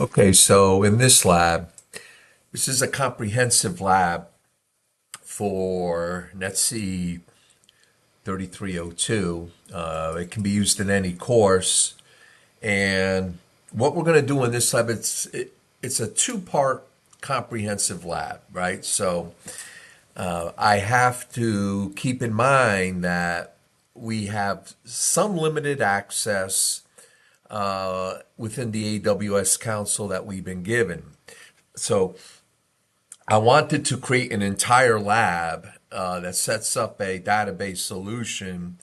Okay, so in this lab, this is a comprehensive lab for NetC 3302. It can be used in any course. And what we're going to do in this lab, it's a two-part comprehensive lab, right? So I have to keep in mind that we have some limited access within the AWS Council that we've been given. So I wanted to create an entire lab that sets up a database solution,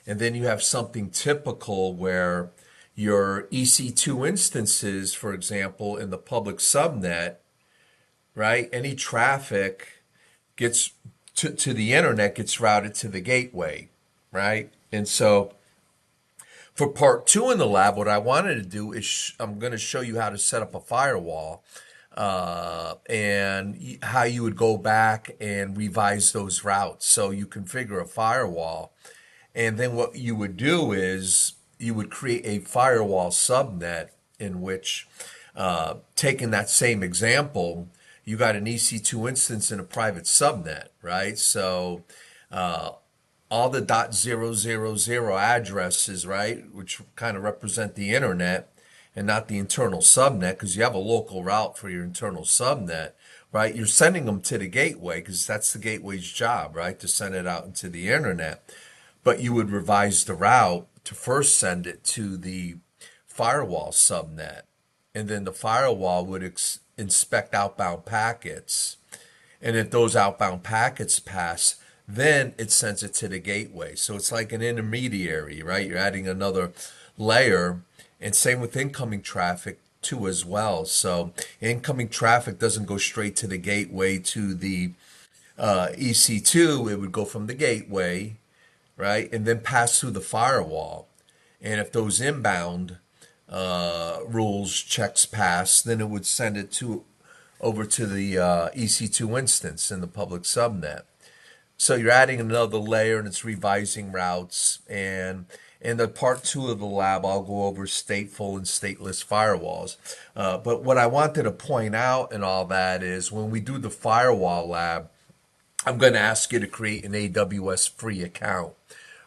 and then you have something typical where your EC2 instances, for example, in the public subnet, right? Any traffic gets to the internet gets routed to the gateway, right? And so for part two in the lab, what I wanted to do is I'm going to show you how to set up a firewall and how you would go back and revise those routes. So you configure a firewall, and then what you would do is you would create a firewall subnet in which, taking that same example, you got an EC2 instance in a private subnet, right? So all the .000 addresses, right, which kind of represent the internet and not the internal subnet, because you have a local route for your internal subnet, right? You're sending them to the gateway because that's the gateway's job, right, to send it out into the internet. But you would revise the route to first send it to the firewall subnet, and then the firewall would inspect outbound packets. And if those outbound packets pass, then it sends it to the gateway. So it's like an intermediary, right? You're adding another layer, and same with incoming traffic too as well. So incoming traffic doesn't go straight to the gateway to the EC2. It would go from the gateway, right, and then pass through the firewall. And if those inbound rules checks pass, then it would send it to over to the EC2 instance in the public subnet. So you're adding another layer and it's revising routes. And in the part two of the lab, I'll go over stateful and stateless firewalls. But what I wanted to point out in all that is when we do the firewall lab, I'm going to ask you to create an AWS free account,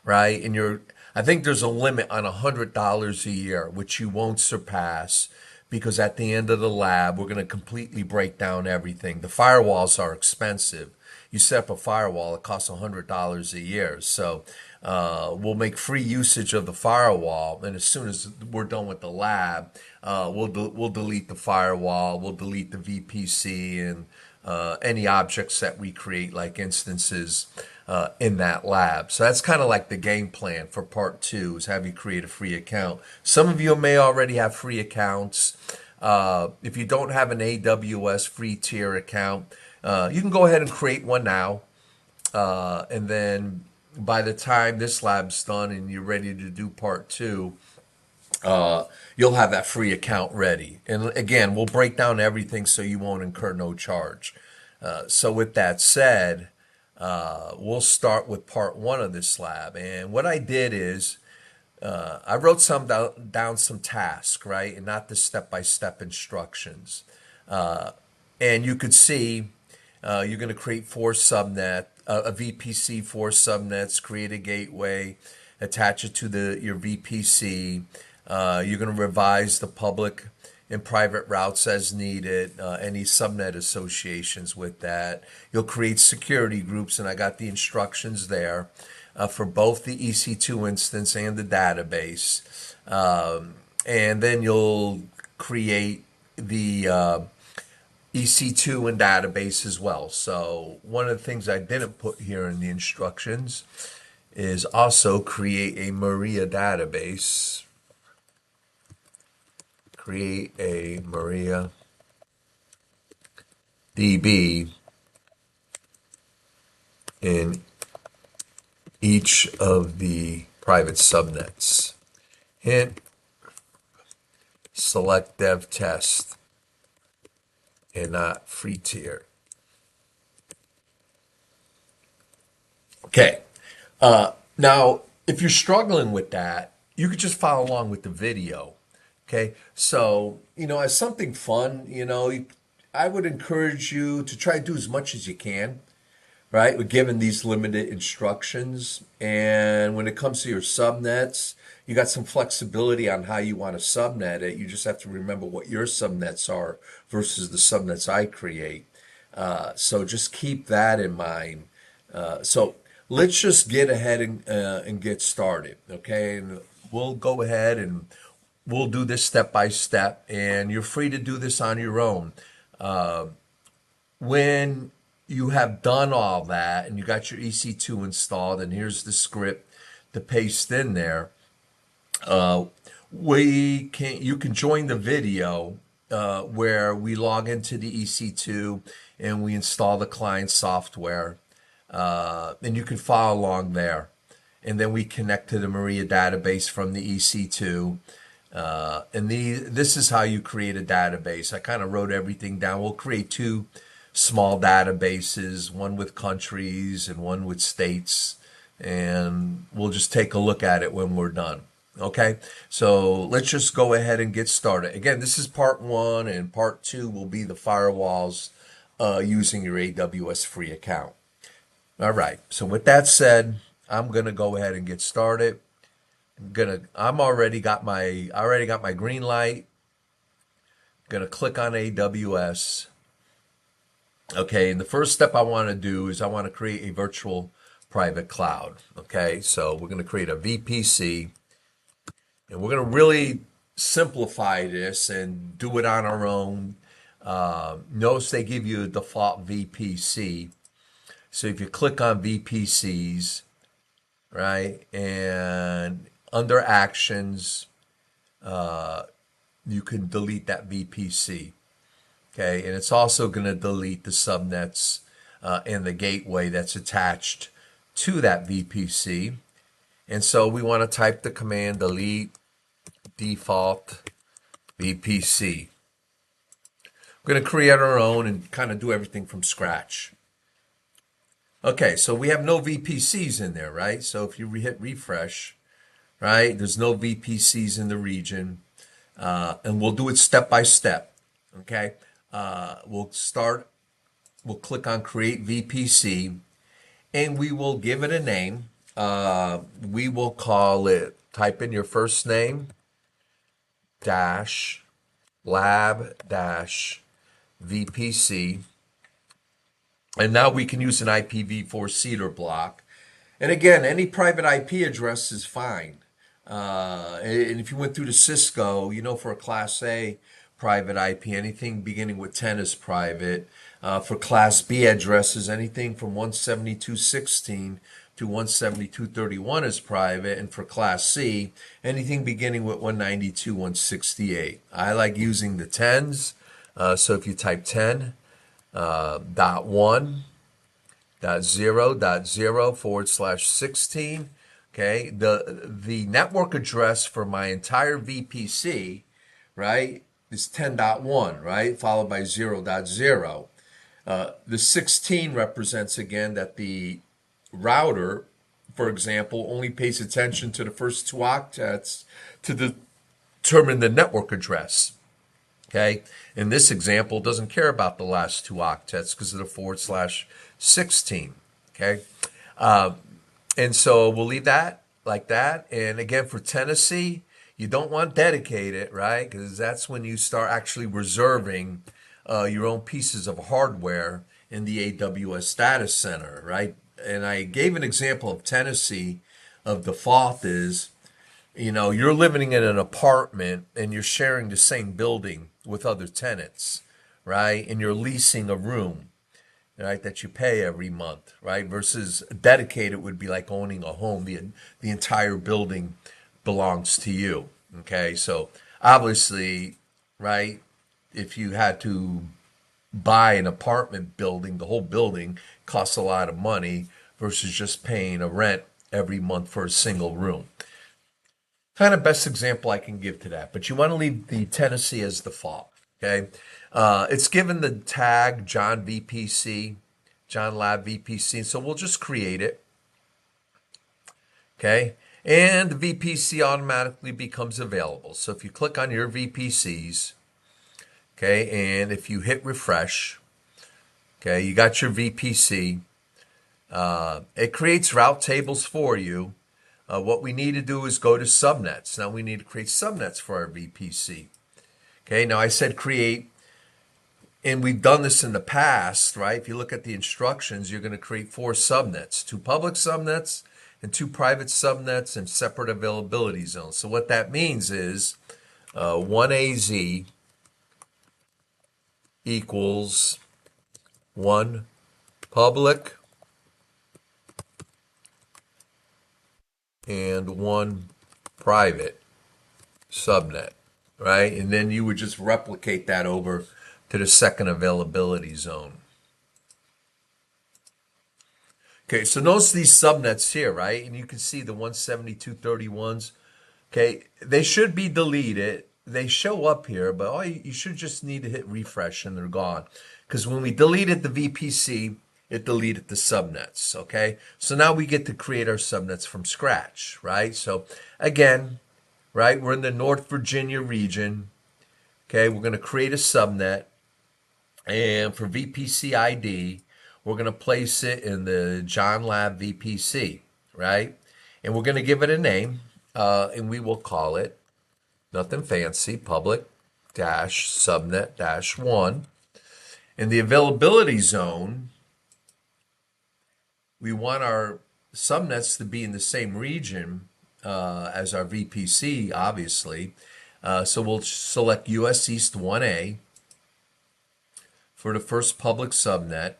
right? And I think there's a limit on $100 a year, which you won't surpass because at the end of the lab, we're going to completely break down everything. The firewalls are expensive. You set up a firewall, it costs $100 a year. So we'll make free usage of the firewall, and as soon as we're done with the lab, we'll delete the firewall, we'll delete the VPC, and any objects that we create, like instances in that lab. So that's kind of like the game plan for part two, is have you create a free account. Some of you may already have free accounts. If you don't have an AWS free tier account, you can go ahead and create one now. And then by the time this lab's done and you're ready to do part two, you'll have that free account ready. And again, we'll break down everything so you won't incur no charge. So with that said, we'll start with part one of this lab. And what I did is I wrote down some tasks, right? And not the step-by-step instructions. And you could see you're going to create a VPC, four subnets, create a gateway, attach it to your VPC. You're going to revise the public and private routes as needed, any subnet associations with that. You'll create security groups, and I got the instructions there for both the EC2 instance and the database. And then you'll create the EC2 and database as well. So one of the things I didn't put here in the instructions is also create a Maria database. Create a Maria DB in each of the private subnets. Hint, select dev test and not free tier. Okay. Now, if you're struggling with that, you could just follow along with the video, Okay, so as something fun, I would encourage you to try to do as much as you can, right? We're given these limited instructions, and when it comes to your subnets, you got some flexibility on how you want to subnet it. You just have to remember what your subnets are versus the subnets I create. So just keep that in mind. So let's just get ahead and get started, okay? And we'll go ahead and we'll do this step by step, and you're free to do this on your own. When you have done all that and you got your EC2 installed, and here's the script to paste in there, uh, you can join the video where we log into the EC2 and we install the client software, and you can follow along there. And then we connect to the Maria database from the EC2. This is how you create a database. I kind of wrote everything down. We'll create two small databases, one with countries and one with states, and we'll just take a look at it when we're done. Okay, so let's just go ahead and get started. Again, this is part one, and part two will be the firewalls using your AWS free account. All right, so with that said, I'm gonna go ahead and get started. I already got my green light. Gonna click on AWS. Okay, and the first step I want to do is I want to create a virtual private cloud. Okay, so we're going to create a VPC, and we're going to really simplify this and do it on our own. Notice they give you a default VPC. So if you click on VPCs, right, and under actions, you can delete that VPC. Okay, and it's also going to delete the subnets and the gateway that's attached to that VPC. And so we want to type the command delete default VPC. We're going to create our own and kind of do everything from scratch. Okay, so we have no VPCs in there, right? So if you hit refresh, right, there's no VPCs in the region. And we'll do it step by step. Okay, we'll click on create VPC, and we will give it a name. We will call it, type in your first name, dash, lab, dash, VPC. And now we can use an IPv4 seeder block. And again, any private IP address is fine. And if you went through to Cisco, for a Class A private IP, anything beginning with 10 is private. For Class B addresses, anything from 172.16 to 172.31 is private. And for Class C, anything beginning with 192.168. I like using the 10s. So if you type 10, .1.0.0/16. Okay, the network address for my entire VPC, right, is 10.1, right, followed by 0.0. The 16 represents again that the router, for example, only pays attention to the first two octets to determine the network address. Okay, in this example, doesn't care about the last two octets because of the /16. Okay, and so we'll leave that like that. And again, for Tennessee, you don't want dedicated, right? Because that's when you start actually reserving your own pieces of hardware in the AWS data center, right? And I gave an example of Tennessee of default is, you're living in an apartment and you're sharing the same building with other tenants, right? And you're leasing a room, right, that you pay every month, right? Versus dedicated would be like owning a home. The entire building belongs to you, okay? So obviously, right, if you had to buy an apartment building, the whole building costs a lot of money versus just paying a rent every month for a single room. Kind of best example I can give to that, but you want to leave the Tennessee as default. Okay, it's given the tag John VPC, John Lab VPC, so we'll just create it. Okay, And the VPC automatically becomes available. So if you click on your VPCs, okay, and if you hit refresh, okay, you got your VPC. It creates route tables for you. What we need to do is go to subnets. Now we need to create subnets for our VPC. Okay, now I said create, and we've done this in the past, right? If you look at the instructions, you're going to create 4 subnets, 2 public subnets and 2 private subnets and separate availability zones. So what that means is 1AZ equals 1 public and 1 private subnet, right? And then you would just replicate that over to the second availability zone. Okay, so notice these subnets here, right? And you can see the 172.31s. Okay, they should be deleted. They show up here, but you should just need to hit refresh and they're gone. Because when we deleted the VPC, it deleted the subnets, okay? So now we get to create our subnets from scratch, right? So again, right, we're in the North Virginia region. Okay, we're going to create a subnet. And for VPC ID, we're going to place it in the John Lab VPC, right? And we're going to give it a name, and we will call it, nothing fancy, public dash subnet dash 1. In the availability zone, we want our subnets to be in the same region as our VPC, obviously. So we'll select US East 1A for the first public subnet.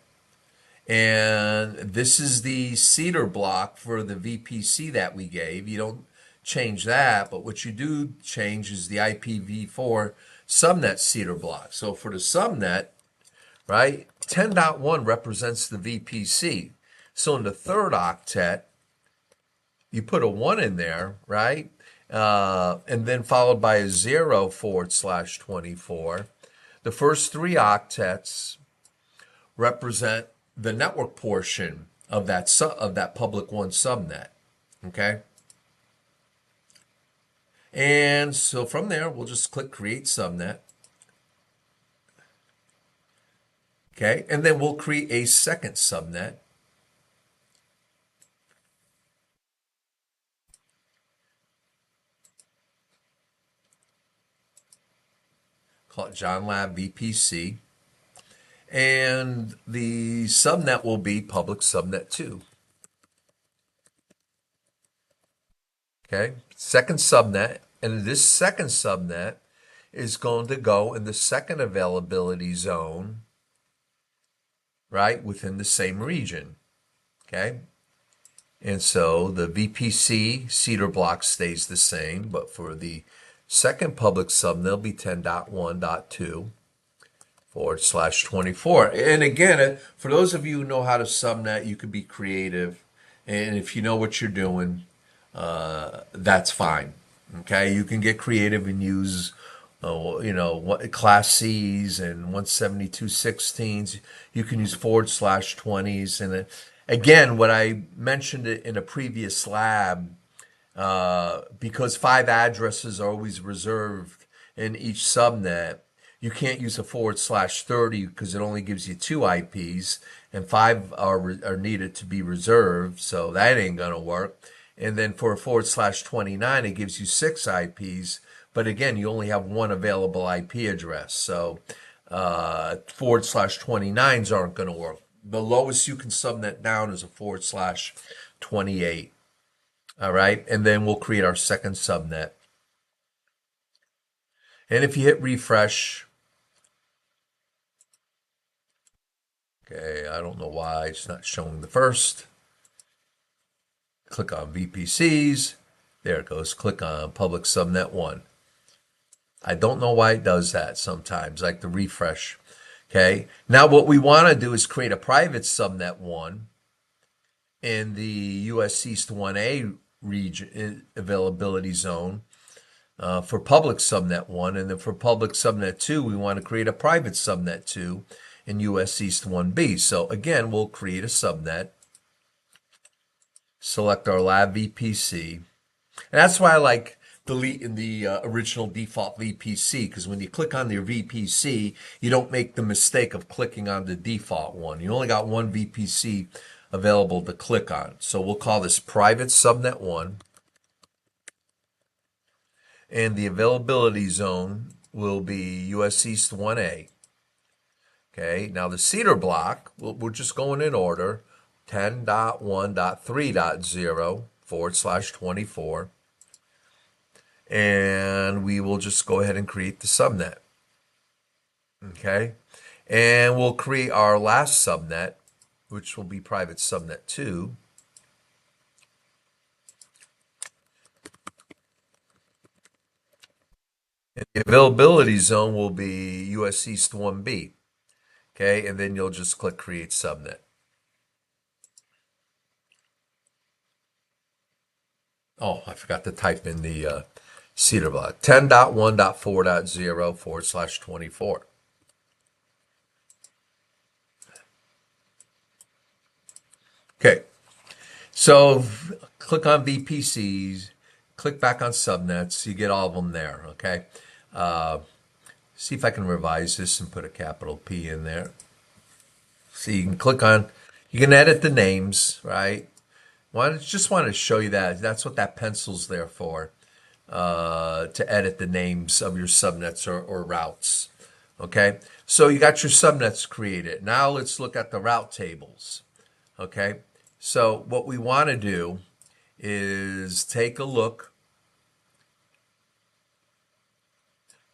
And this is the seeder block for the VPC that we gave. You don't change that, but what you do change is the IPv4 subnet seeder block. So for the subnet, right, 10.1 represents the VPC. So in the third octet, you put a 1 in there, right? And then followed by a 0/24. The first 3 octets represent the network portion of that public 1 subnet, okay? And so from there, we'll just click Create Subnet, okay? And then we'll create a second subnet. Call it John Lab VPC. And the subnet will be public subnet 2. Okay, second subnet, and this second subnet is going to go in the second availability zone, right, within the same region. Okay, and so the VPC seeder block stays the same, but for the second public subnet, it'll be 10.1.2/24. And again, for those of you who know how to subnet, you can be creative. And if you know what you're doing, that's fine. Okay, you can get creative and use, Class C's and 172.16s. You can use /20s. And again, what I mentioned in a previous lab, because 5 addresses are always reserved in each subnet, you can't use a /30 because it only gives you 2 IPs, and 5 are needed to be reserved, so that ain't gonna work. And then for a /29, it gives you 6 IPs, but again, you only have 1 available IP address, so /29s aren't gonna work. The lowest you can subnet down is a /28. All right, and then we'll create our second subnet. And if you hit refresh, okay, I don't know why it's not showing the first. Click on VPCs. There it goes. Click on public subnet 1. I don't know why it does that sometimes, like the refresh. Okay, now what we want to do is create a private subnet 1 in the US East 1A region availability zone for public subnet 1, and then for public subnet 2, we want to create a private subnet 2 in US East 1B. So again, we'll create a subnet, select our lab VPC, And that's why I like deleting the original default VPC, because when you click on your VPC, you don't make the mistake of clicking on the default one. You only got one VPC available to click on. So we'll call this private subnet 1, and the availability zone will be US East 1A. Okay, now the Cedar block, we're just going in order, 10.1.3.0 /24. And we will just go ahead and create the subnet. Okay, and we'll create our last subnet, which will be private subnet 2. And the availability zone will be US East 1B. Okay, and then you'll just click create subnet. Oh, I forgot to type in the Cedar block, 10.1.4.0 /24. Okay, so click on VPCs, click back on subnets, you get all of them there, okay? See if I can revise this and put a capital P in there. So you can click on, you can edit the names, right? Just want to show you that. That's what that pencil's there for, to edit the names of your subnets or routes, okay? So you got your subnets created. Now let's look at the route tables, okay? So what we want to do is take a look.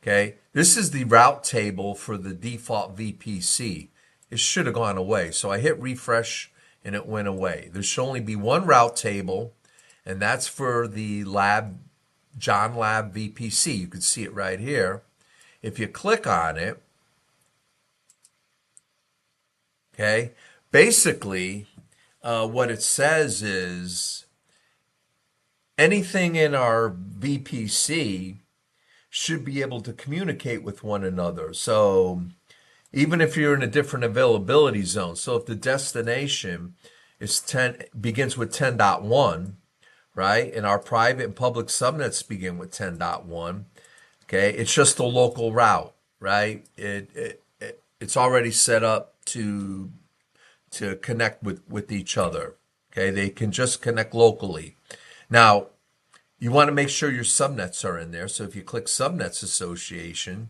Okay, this is the route table for the default VPC. It should have gone away. So I hit refresh and it went away. There should only be one route table, and that's for the John Lab VPC. You can see it right here. If you click on it, okay, basically what it says is anything in our VPC should be able to communicate with one another. So even if you're in a different availability zone, so if the destination is begins with 10.1, right, and our private and public subnets begin with 10.1, okay, it's just a local route, right? It's already set up to connect with each other. Okay, they can just connect locally. Now, you want to make sure your subnets are in there. So if you click subnets association,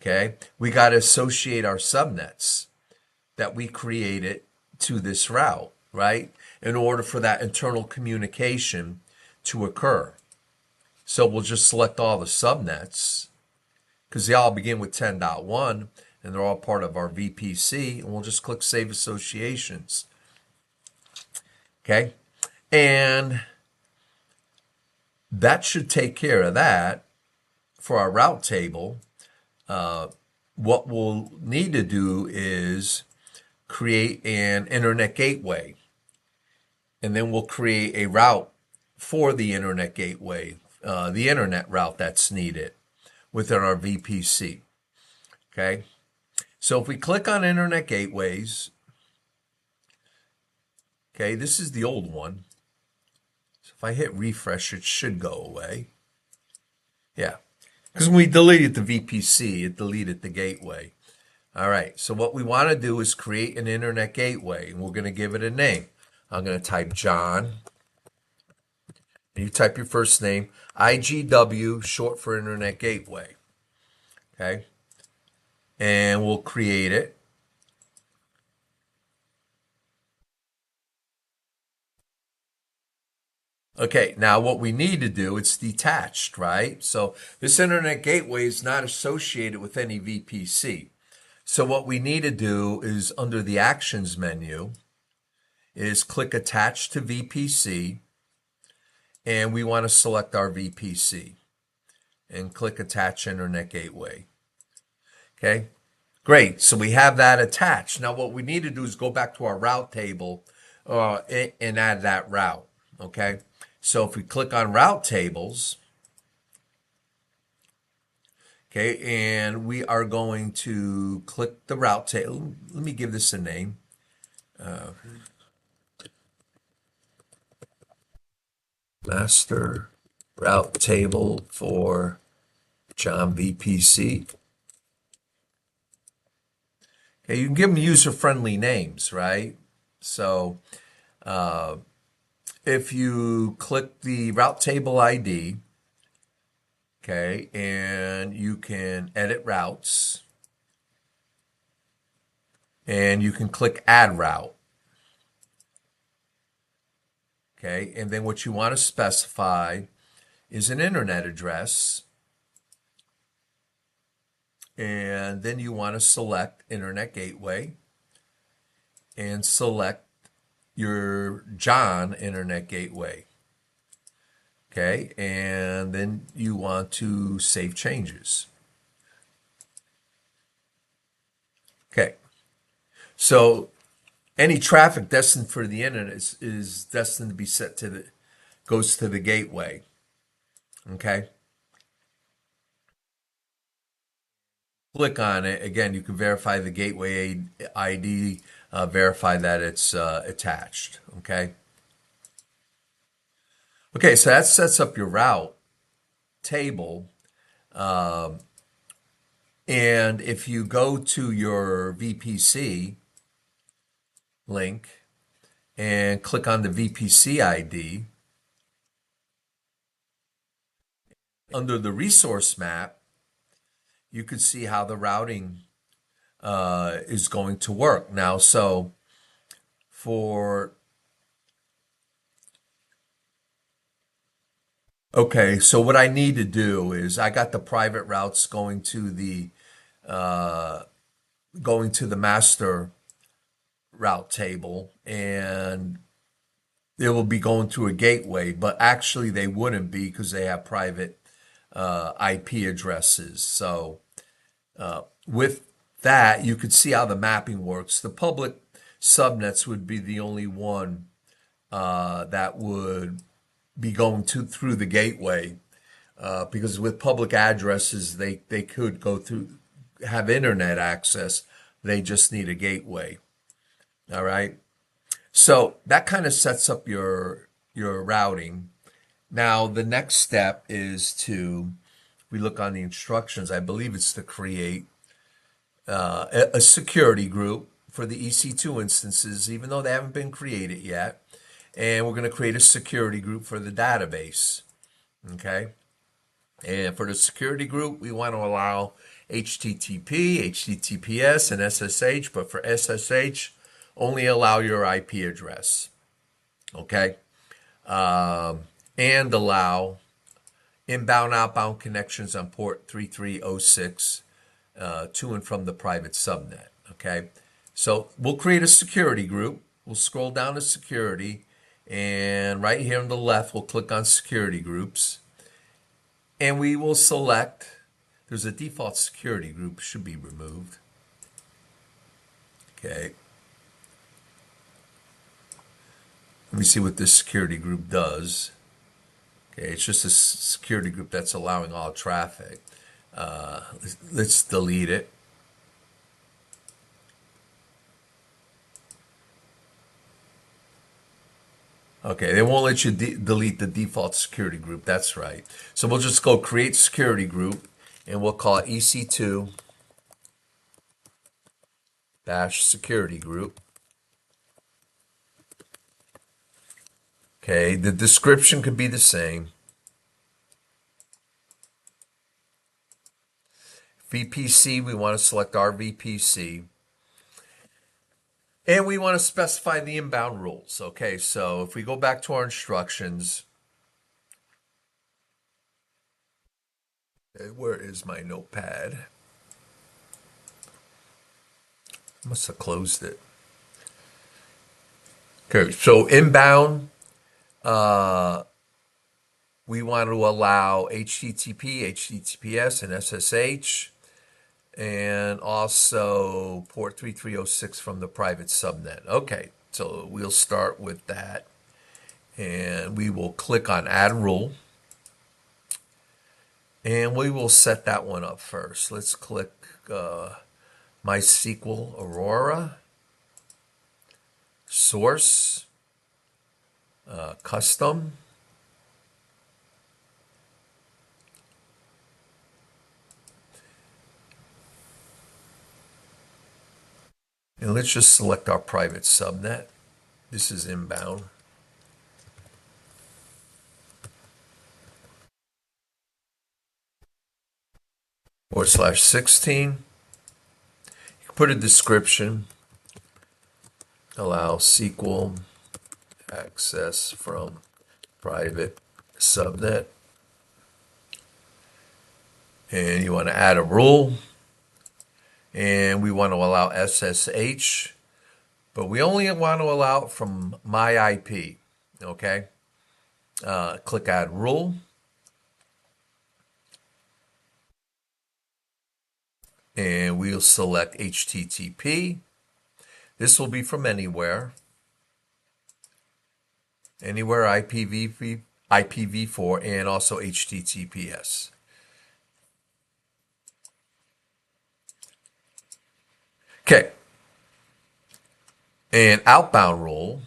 okay, we got to associate our subnets that we created to this route, right? In order for that internal communication to occur. So we'll just select all the subnets because they all begin with 10.1 and they're all part of our VPC, and we'll just click Save Associations. Okay, and that should take care of that for our route table. What we'll need to do is create an internet gateway, and then we'll create a route for the internet gateway, the internet route that's needed within our VPC. Okay, so if we click on internet gateways, okay, this is the old one. So if I hit refresh, it should go away. Yeah, because when we deleted the VPC, it deleted the gateway. All right, so what we want to do is create an internet gateway, and we're going to give it a name. I'm going to type John. You type your first name, IGW, short for Internet Gateway. Okay, and we'll create it. Okay, now what we need to do, it's detached, right? So this internet gateway is not associated with any VPC. So what we need to do is under the actions menu is click attach to VPC, and we want to select our VPC and click attach internet gateway. Okay, great. So we have that attached. Now what we need to do is go back to our route table and add that route. Okay, so if we click on route tables, okay, and we are going to click the route table. Let me give this a name. Master route table for John VPC. Okay, you can give them user-friendly names, right? So if you click the route table ID, okay, and you can edit routes, and you can click add route, okay, and then what you want to specify is an internet address, and then you want to select internet gateway and select your John internet gateway. Okay, and then you want to save changes. Okay, so any traffic destined for the internet is destined to be set to goes to the gateway. Okay, click on it. Again, you can verify the gateway ID, verify that it's attached. Okay. Okay, so that sets up your route table. And if you go to your VPC link and click on the VPC ID, under the resource map, you could see how the routing is going to work. Now, so for, okay, so what I need to do is I got the private routes going to the master route table, and they will be going through a gateway, but actually they wouldn't be because they have private IP addresses. So with that, you could see how the mapping works. The public subnets would be the only one that would be going through the gateway, because with public addresses, they could go through, have internet access. They just need a gateway. All right. So that kind of sets up your routing. Now the next step is to, we look on the instructions, I believe it's to create a security group for the EC2 instances, even though they haven't been created yet. And we're going to create a security group for the database. Okay. And for the security group, we want to allow HTTP, HTTPS, and SSH, but for SSH, only allow your IP address. Okay. And allow inbound, outbound connections on port 3306 to and from the private subnet. Okay. So we'll create a security group. We'll scroll down to security, and right here on the left, we'll click on security groups. And we will select, there's a default security group, should be removed. Okay. Let me see what this security group does. Okay, it's just a security group that's allowing all traffic. Let's delete it. Okay, they won't let you delete the default security group. That's right. So we'll just go create security group, and we'll call it EC2 dash security group. Okay, the description could be the same. VPC, we want to select our VPC. And we want to specify the inbound rules. Okay, so if we go back to our instructions, where is my notepad? I must have closed it. Okay, so inbound, we want to allow HTTP, HTTPS, and SSH, and also port 3306 from the private subnet. Okay, so we'll start with that, and we will click on add rule, and we will set that one up first. Let's click MySQL Aurora, source, custom, And let's just select our private subnet. This is inbound. /16. Put a description. Allow SQL access from private subnet. And you want to add a rule. And we want to allow SSH, but we only want to allow it from my IP. Okay. Click add rule. And we'll select HTTP. This will be from anywhere. Anywhere IPv4 and also HTTPS. Okay. And outbound rule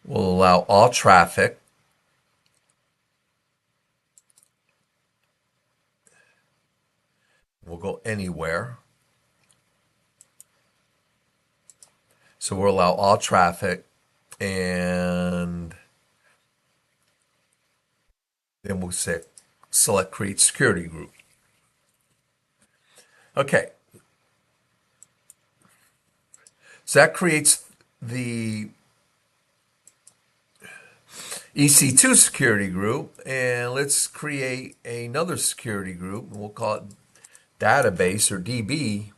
will allow all traffic will go anywhere. So we'll allow all traffic, and then we'll say select create security group. Okay. So that creates the EC2 security group, and let's create another security group. We'll call it database or DB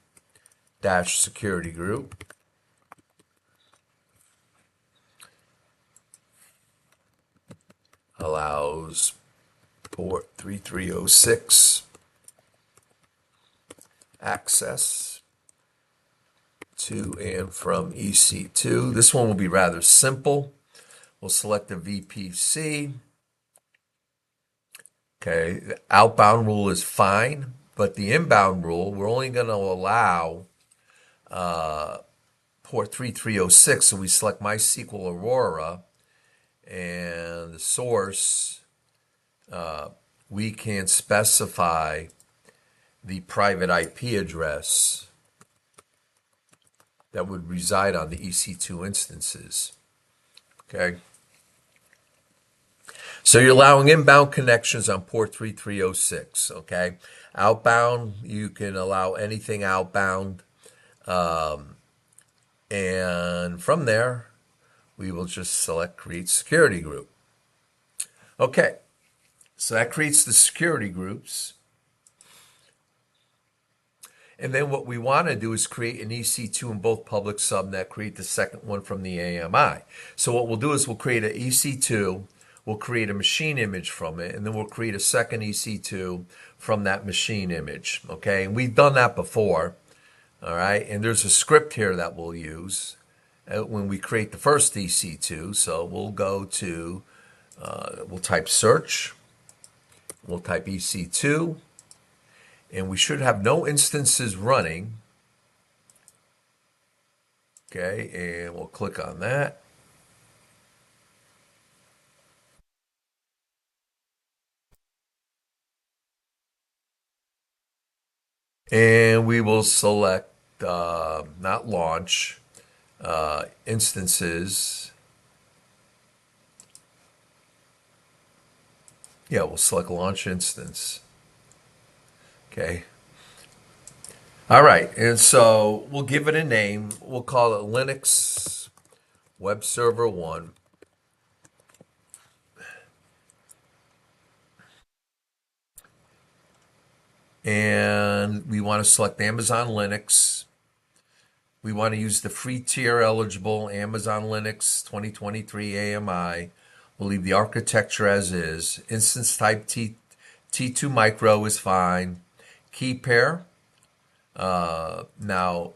dash security group. Allows port 3306 access to and from EC2. This one will be rather simple. We'll select the VPC. Okay, the outbound rule is fine, but the inbound rule, we're only going to allow port 3306. So we select MySQL Aurora, and the source, we can specify the private IP address that would reside on the EC2 instances. Okay. So you're allowing inbound connections on port 3306. Okay. Outbound, you can allow anything outbound. And from there, we will just select create security group. Okay. So that creates the security groups. And then what we want to do is create an EC2 in both public subnet, create the second one from the AMI. So what we'll do is we'll create an EC2, we'll create a machine image from it, and then we'll create a second EC2 from that machine image. Okay, and we've done that before. All right, and there's a script here that we'll use when we create the first EC2. So we'll go to, we'll type search, we'll type EC2, and we should have no instances running. Okay, and we'll click on that. And we will select not launch, instances. Yeah, we'll select launch instance. Okay. All right, and so we'll give it a name. We'll call it Linux Web Server 1. And we want to select Amazon Linux. We want to use the free tier eligible Amazon Linux 2023 AMI. We'll leave the architecture as is. Instance type T2 micro is fine. Key pair. Now,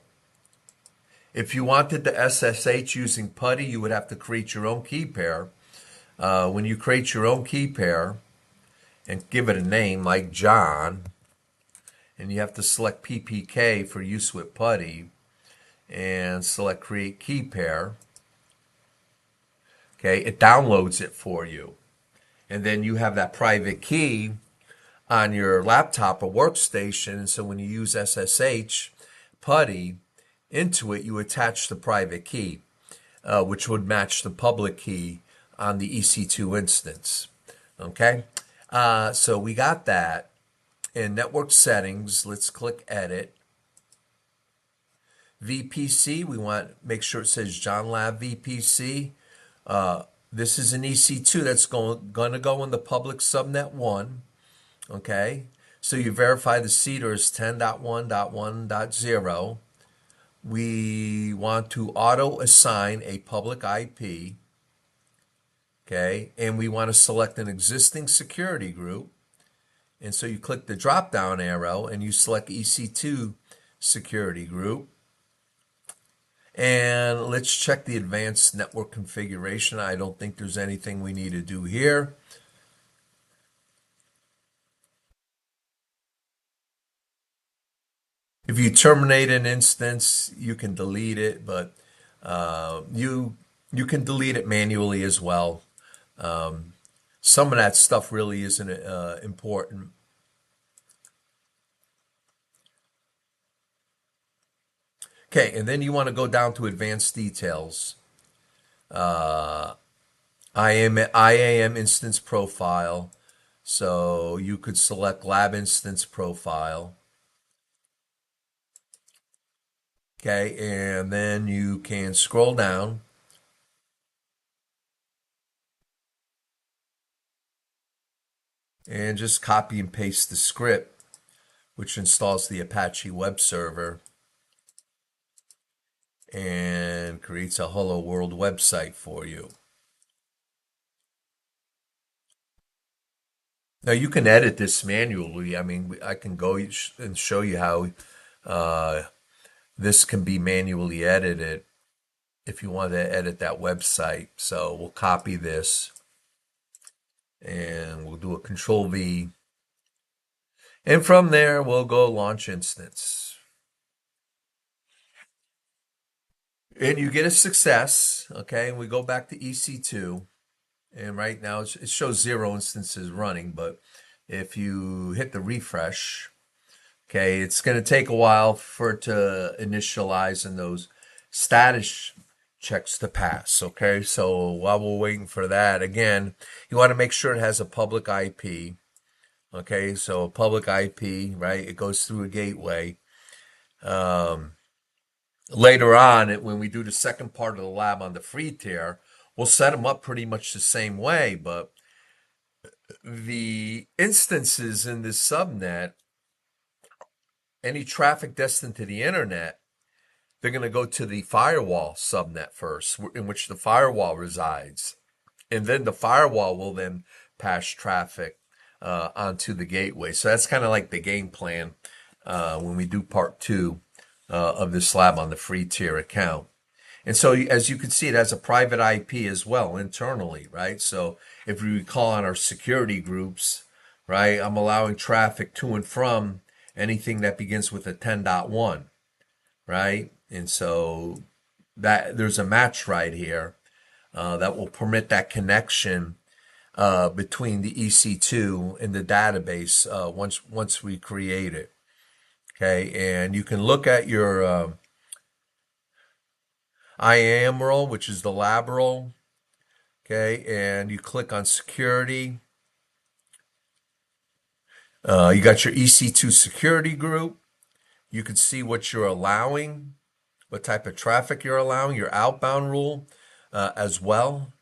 if you wanted the SSH using PuTTY, you would have to create your own key pair. When you create your own key pair and give it a name like John, and you have to select PPK for use with PuTTY and select create key pair. Okay, it downloads it for you. And then you have that private key on your laptop or workstation. And so when you use SSH PuTTY into it, you attach the private key, which would match the public key on the EC2 instance. Okay, so we got that. In network settings, let's click edit. VPC, we want to make sure it says John Lab VPC. This is an EC2 that's going to go in the public subnet 1. Okay, so you verify the CEDR is 10.1.1.0. We want to auto assign a public IP. Okay, and we want to select an existing security group. And so you click the drop down arrow and you select EC2 security group. And let's check the advanced network configuration. I don't think there's anything we need to do here. If you terminate an instance, you can delete it, but you can delete it manually as well. Some of that stuff really isn't important. Okay, and then you want to go down to advanced details. IAM instance profile. So you could select lab instance profile. Okay, and then you can scroll down and just copy and paste the script, which installs the Apache web server and creates a Hello World website for you. Now you can edit this manually. I mean, I can go and show you how this can be manually edited if you want to edit that website. So we'll copy this and we'll do a Control V. And from there, we'll go launch instance. And you get a success, okay? And we go back to EC2. And right now it shows 0 instances running, but if you hit the refresh, okay, it's going to take a while for it to initialize and those status checks to pass, okay? So while we're waiting for that, again, you want to make sure it has a public IP, okay? So a public IP, right? It goes through a gateway. Later on, when we do the second part of the lab on the free tier, we'll set them up pretty much the same way, but the instances in this subnet, any traffic destined to the internet, they're going to go to the firewall subnet first, in which the firewall resides. And then the firewall will then pass traffic onto the gateway. So that's kind of like the game plan when we do part 2 of this lab on the free tier account. And so as you can see, it has a private IP as well internally, right? So if we recall on our security groups, right, I'm allowing traffic to and from anything that begins with a 10.1, right? And so that there's a match right here that will permit that connection between the EC2 and the database once we create it. Okay, and you can look at your IAM role, which is the lab role. Okay, and you click on security. You got your EC2 security group. You can see what you're allowing, what type of traffic you're allowing, your outbound rule as well.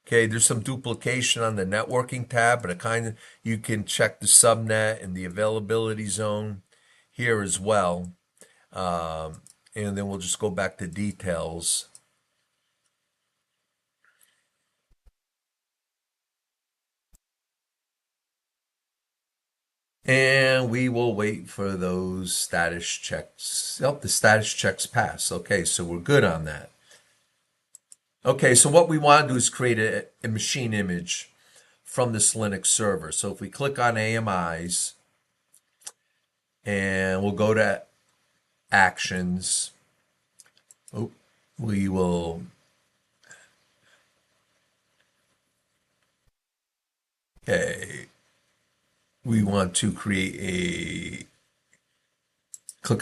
Okay, there's some duplication on the networking tab, but you can check the subnet and the availability zone here as well. And then we'll just go back to details. And we will wait for those status checks. Oh, the status checks pass. Okay, so we're good on that. Okay, so what we want to do is create a machine image from this Linux server. So if we click on AMIs and we'll go to actions, we will Okay, we want to click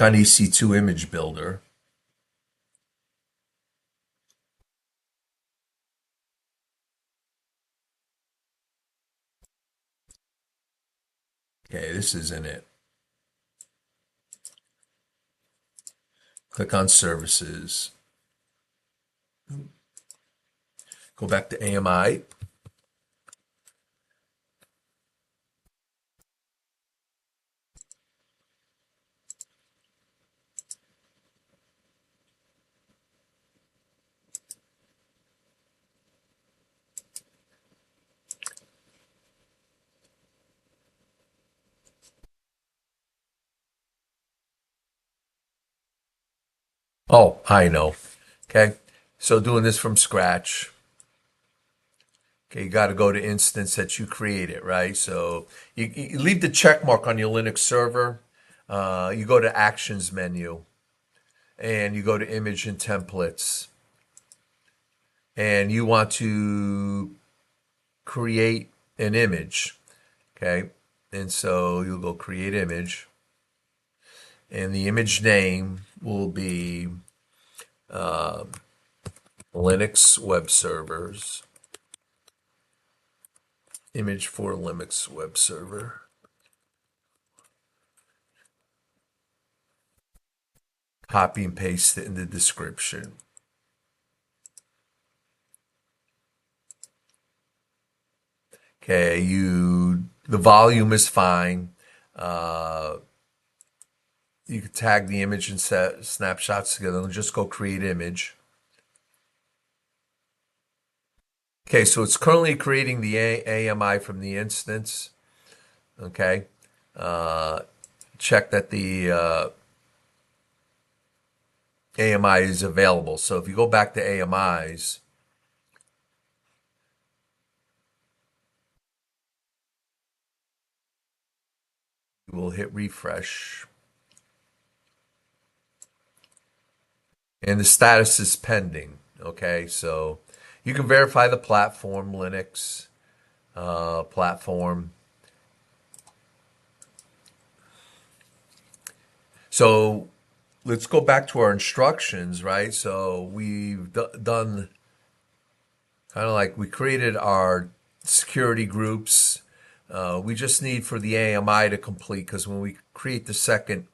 on EC2 image builder. Okay, this isn't it. Click on services. Go back to AMI. Oh, I know. Okay, so doing this from scratch. Okay, you got to go to instance that you created, right? So you leave the check mark on your Linux server. You go to Actions menu and you go to Image and Templates, and you want to create an image. Okay, and so you'll go create image, and the image name will be Linux web servers, image for Linux web server. Copy and paste it in the description. Okay, the volume is fine. Uh, you can tag the image and set snapshots together and just go create image. Okay, so it's currently creating the AMI from the instance. Okay, uh, check that the AMI is available. So if you go back to AMIs, you will hit refresh. And the status is pending. Okay, so you can verify the platform, Linux platform. So let's go back to our instructions, right? So we've done kind of like we created our security groups. We just need for the AMI to complete because when we create the second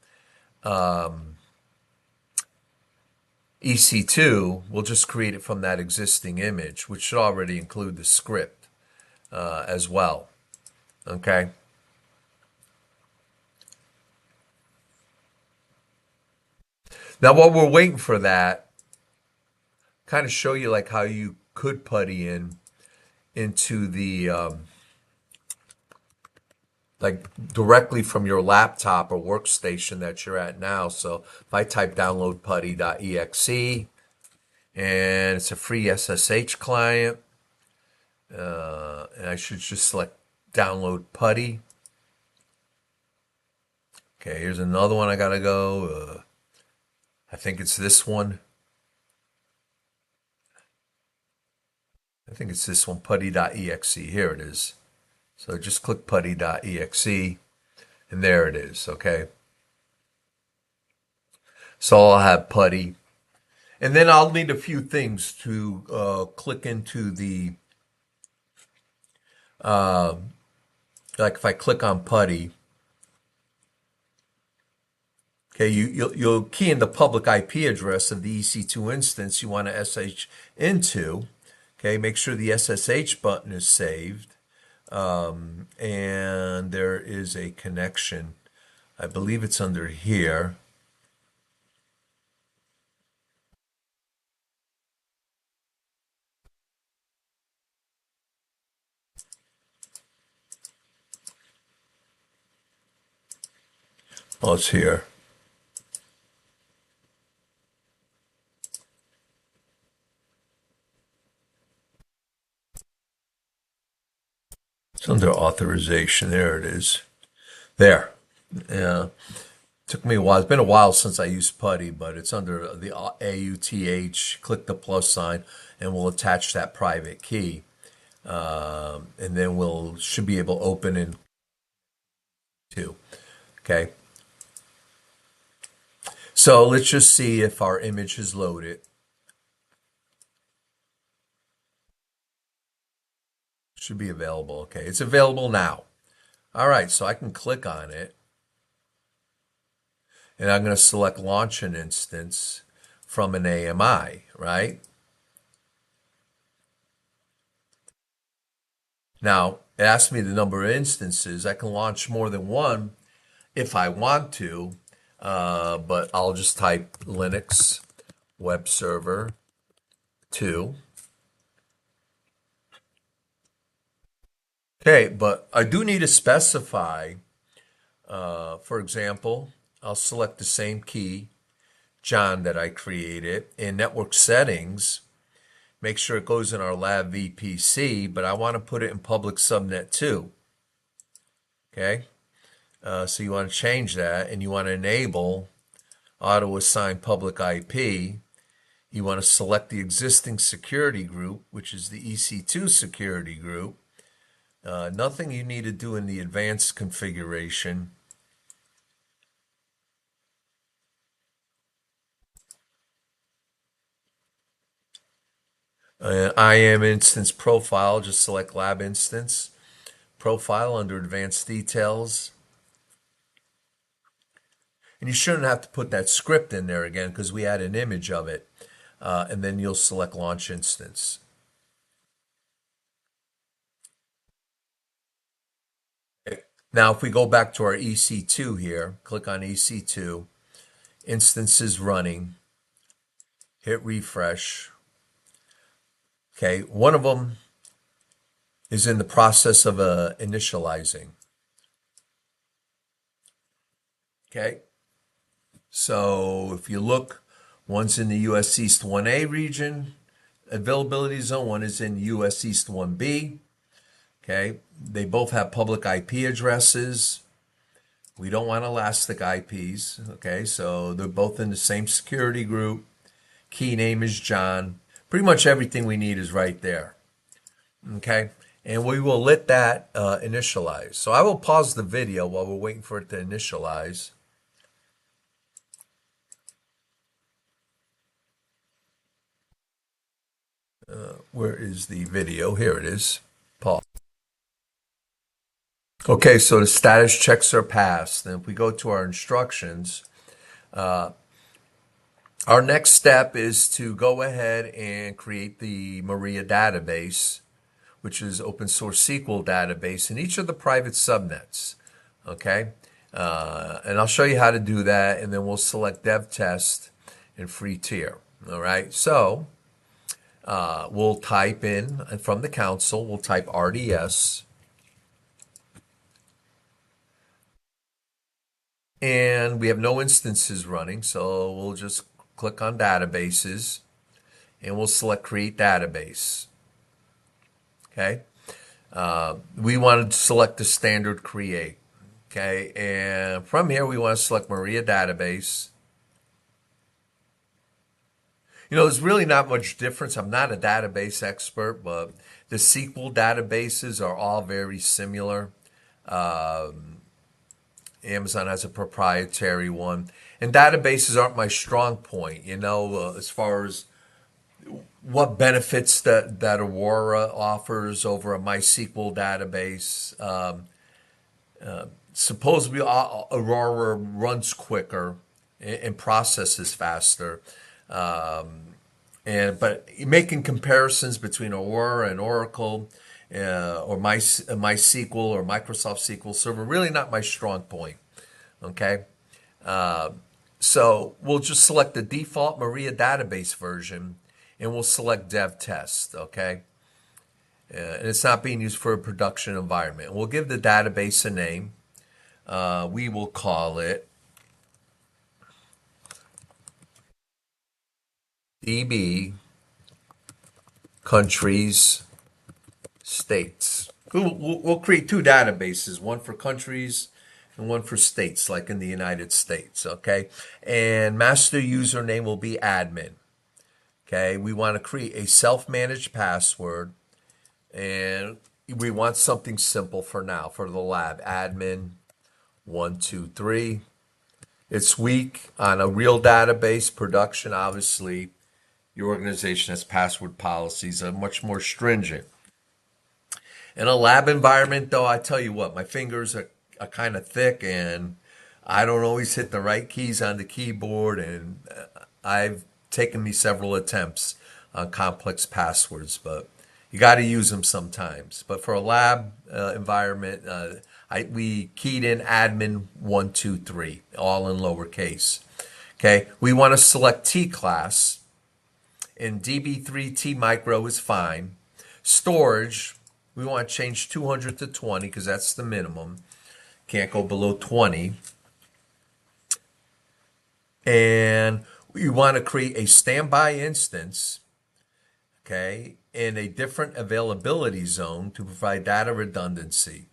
EC2, we'll just create it from that existing image, which should already include the script as well. Okay. Now, while we're waiting for that, kind of show you like how you could putty into the like directly from your laptop or workstation that you're at now. So if I type download putty.exe and it's a free SSH client, and I should just select download putty. Okay, here's another one I gotta go. I think it's this one. I think it's this one, putty.exe. Here it is. So just click putty.exe, and there it is, okay? So I'll have putty. And then I'll need a few things to click into the, like if I click on putty, okay, you'll key in the public IP address of the EC2 instance you want to SH into. Okay, make sure the SSH button is saved. And there is a connection. I believe it's under here. Oh, it's here. It's under authorization. There it is. There. Yeah. Took me a while. It's been a while since I used putty, but it's under the AUTH. Click the plus sign and we'll attach that private key. And then we'll should be able to open in two. Okay. So let's just see if our image is loaded. Should be available. Okay, it's available now. All right, so I can click on it and I'm going to select launch an instance from an AMI, right? Now, it asks me the number of instances. I can launch more than one if I want to, but I'll just type Linux web server 2. Okay, but I do need to specify, for example, I'll select the same key, John, that I created in network settings. Make sure it goes in our lab VPC, but I want to put it in public subnet 2. Okay, so you want to change that and you want to enable auto assign public IP. You want to select the existing security group, which is the EC2 security group. Nothing you need to do in the advanced configuration. IAM instance profile, just select lab instance. Profile under advanced details. And you shouldn't have to put that script in there again because we had an image of it. And then you'll select launch instance. Now, if we go back to our EC2 here, click on EC2, instances running, hit refresh. Okay, one of them is in the process of initializing. Okay, so if you look, one's in the US East 1A region, availability zone, one is in US East 1B. Okay, they both have public IP addresses. We don't want elastic IPs. Okay, so they're both in the same security group. Key name is John. Pretty much everything we need is right there. Okay, and we will let that initialize. So I will pause the video while we're waiting for it to initialize. Where is the video? Here it is. Pause. Okay, so the status checks are passed. And if we go to our instructions, our next step is to go ahead and create the Maria database, which is open source SQL database in each of the private subnets. Okay, and I'll show you how to do that, and then we'll select dev test and free tier. All right, so we'll type in from the console, we'll type RDS. And we have no instances running, so we'll just click on databases and we'll select create database. Okay. We want to select the standard create. Okay. And from here, we want to select Maria database. You know, there's really not much difference. I'm not a database expert, but the SQL databases are all very similar. Amazon has a proprietary one, and databases aren't my strong point, as far as what benefits that Aurora offers over a MySQL database. Supposedly, Aurora runs quicker and processes faster. But making comparisons between Aurora and Oracle or MySQL or Microsoft SQL Server, really not my strong point. Okay, so we'll just select the default Maria database version, and we'll select Dev Test. Okay, and it's not being used for a production environment. We'll give the database a name. We will call it DB countries states. We'll create two databases, one for countries and one for states, like in the United States. Okay, and master username will be admin. Okay, we want to create a self-managed password, And we want something simple for now for the lab. Admin 123. It's weak on a real database. Production, obviously, your organization has password policies that are much more stringent. In a lab environment, though, I tell you what, my fingers are kind of thick and I don't always hit the right keys on the keyboard. And I've taken me several attempts on complex passwords, but you got to use them sometimes. But for a lab environment, we keyed in admin 123, all in lowercase. Okay, we want to select T class, and DB3 T micro is fine. Storage, we want to change 200 to 20 because that's the minimum. Can't go below 20. And we want to create a standby instance, okay, in a different availability zone to provide data redundancy.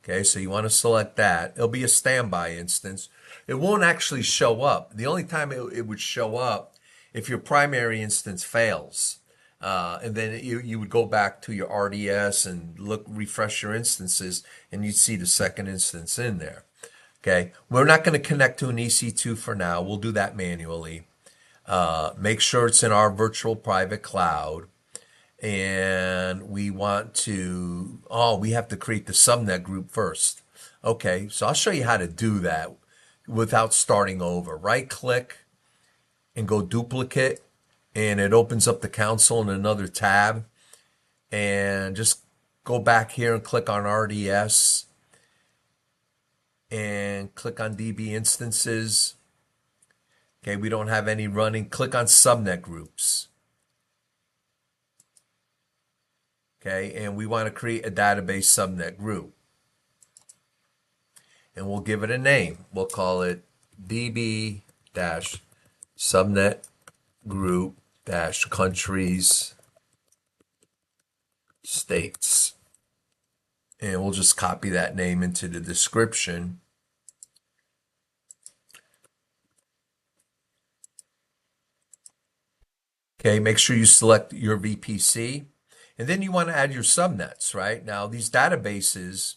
Okay, so you want to select that. It'll be a standby instance. It won't actually show up. The only time it would show up if your primary instance fails. And then you would go back to your RDS and refresh your instances, and you'd see the second instance in there. Okay, we're not going to connect to an EC2 for now. We'll do that manually. Make sure it's in our virtual private cloud. And we want to, we have to create the subnet group first. Okay, so I'll show you how to do that without starting over. Right click and go duplicate, and it opens up the console in another tab. And just go back here and click on RDS and click on DB instances. Okay, we don't have any running. Click on subnet groups. Okay, and we want to create a database subnet group. And we'll give it a name. We'll call it db-subnet group-countries states. And we'll just copy that name into the description. Okay, make sure you select your VPC. And then you want to add your subnets, right? Now, these databases,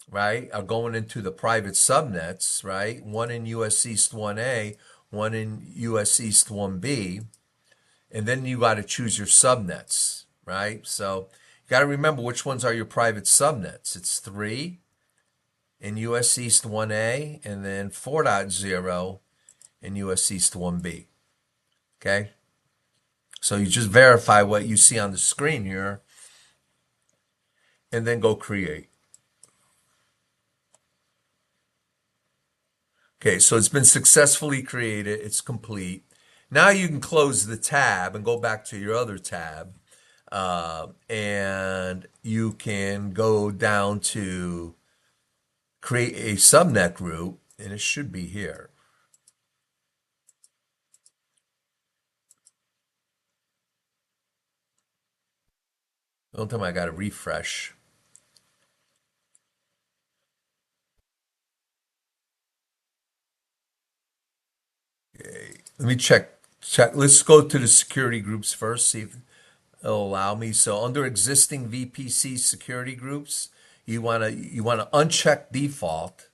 right, are going into the private subnets, right? One in US East 1A, one in US East 1B. And then you got to choose your subnets, right? So you got to remember which ones are your private subnets. It's 3 in US East 1A and then 4.0 in US East 1B. Okay? So you just verify what you see on the screen here and then go create. Okay, so it's been successfully created. It's complete. Now you can close the tab and go back to your other tab. And you can go down to create a subnet group, and it should be here. The only time I got to refresh. Okay, let me check. Let's go to the security groups first, see if it'll allow me. So under existing VPC security groups, you want to uncheck default,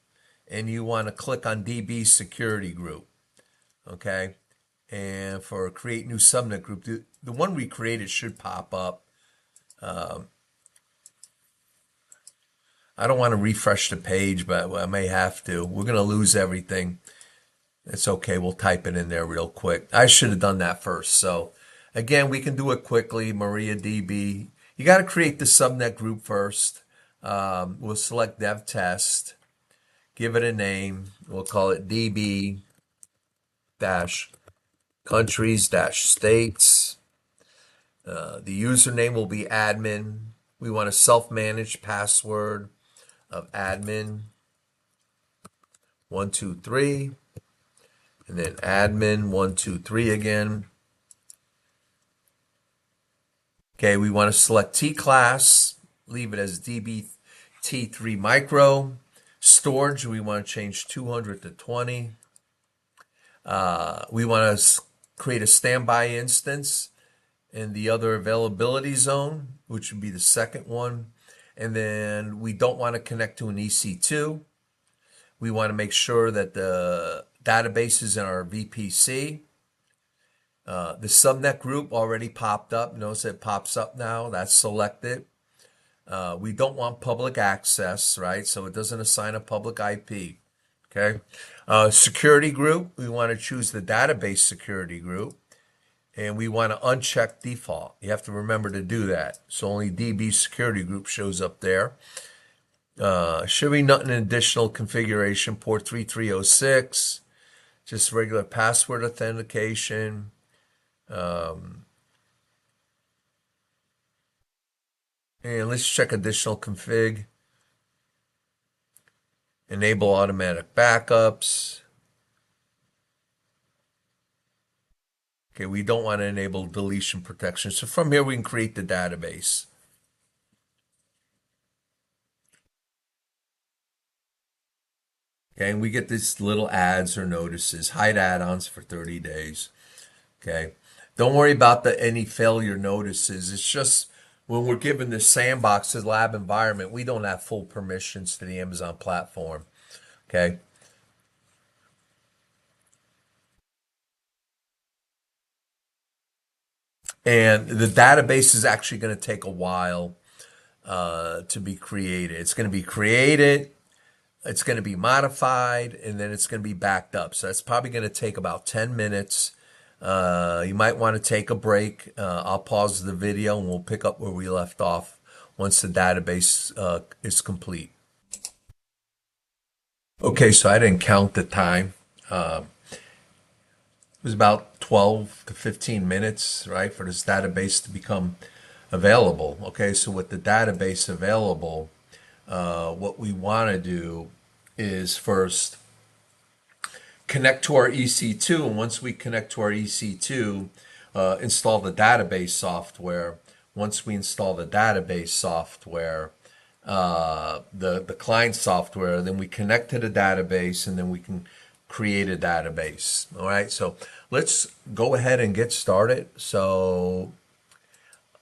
and you want to click on DB security group. Okay, and for create new subnet group, the one we created should pop up. I don't want to refresh the page, but I may have to. We're going to lose everything. It's okay. We'll type it in there real quick. I should have done that first. So again, we can do it quickly. MariaDB. You got to create the subnet group first. We'll select dev test. Give it a name. We'll call it DB dash countries dash states. The username will be admin. We want a self-managed password of admin 123, and then admin 123 again. Okay, we want to select T class, leave it as DBT3 micro. Storage, we want to change 200 to 20. We want to create a standby instance and the other availability zone, which would be the second one. And then we don't want to connect to an EC2. We want to make sure that the database is in our VPC. The subnet group already popped up. Notice it pops up now. That's selected. We don't want public access, right? So it doesn't assign a public IP. Okay. Security group, we want to choose the database security group. And we want to uncheck default. You have to remember to do that. So only DB security group shows up there. Should be nothing additional configuration, port 3306, just regular password authentication. And let's check additional config. Enable automatic backups. Okay, we don't want to enable deletion protection. So from here, we can create the database. Okay, and we get these little ads or notices, hide add-ons for 30 days. Okay, don't worry about any failure notices. It's just when we're given the sandbox as lab environment, we don't have full permissions to the Amazon platform. Okay. And the database is actually going to take a while to be created. It's going to be created, it's going to be modified, and then it's going to be backed up. So that's probably going to take about 10 minutes. You might want to take a break. I'll pause the video and we'll pick up where we left off once the database is complete. Okay, so I didn't count the time. It was about 12 to 15 minutes, right, for this database to become available. Okay, so with the database available, what we want to do is first connect to our EC2, and once we connect to our EC2, install the database software. Once we install the database software, the client software, then we connect to the database, and then we can create a database. All right, so let's go ahead and get started. So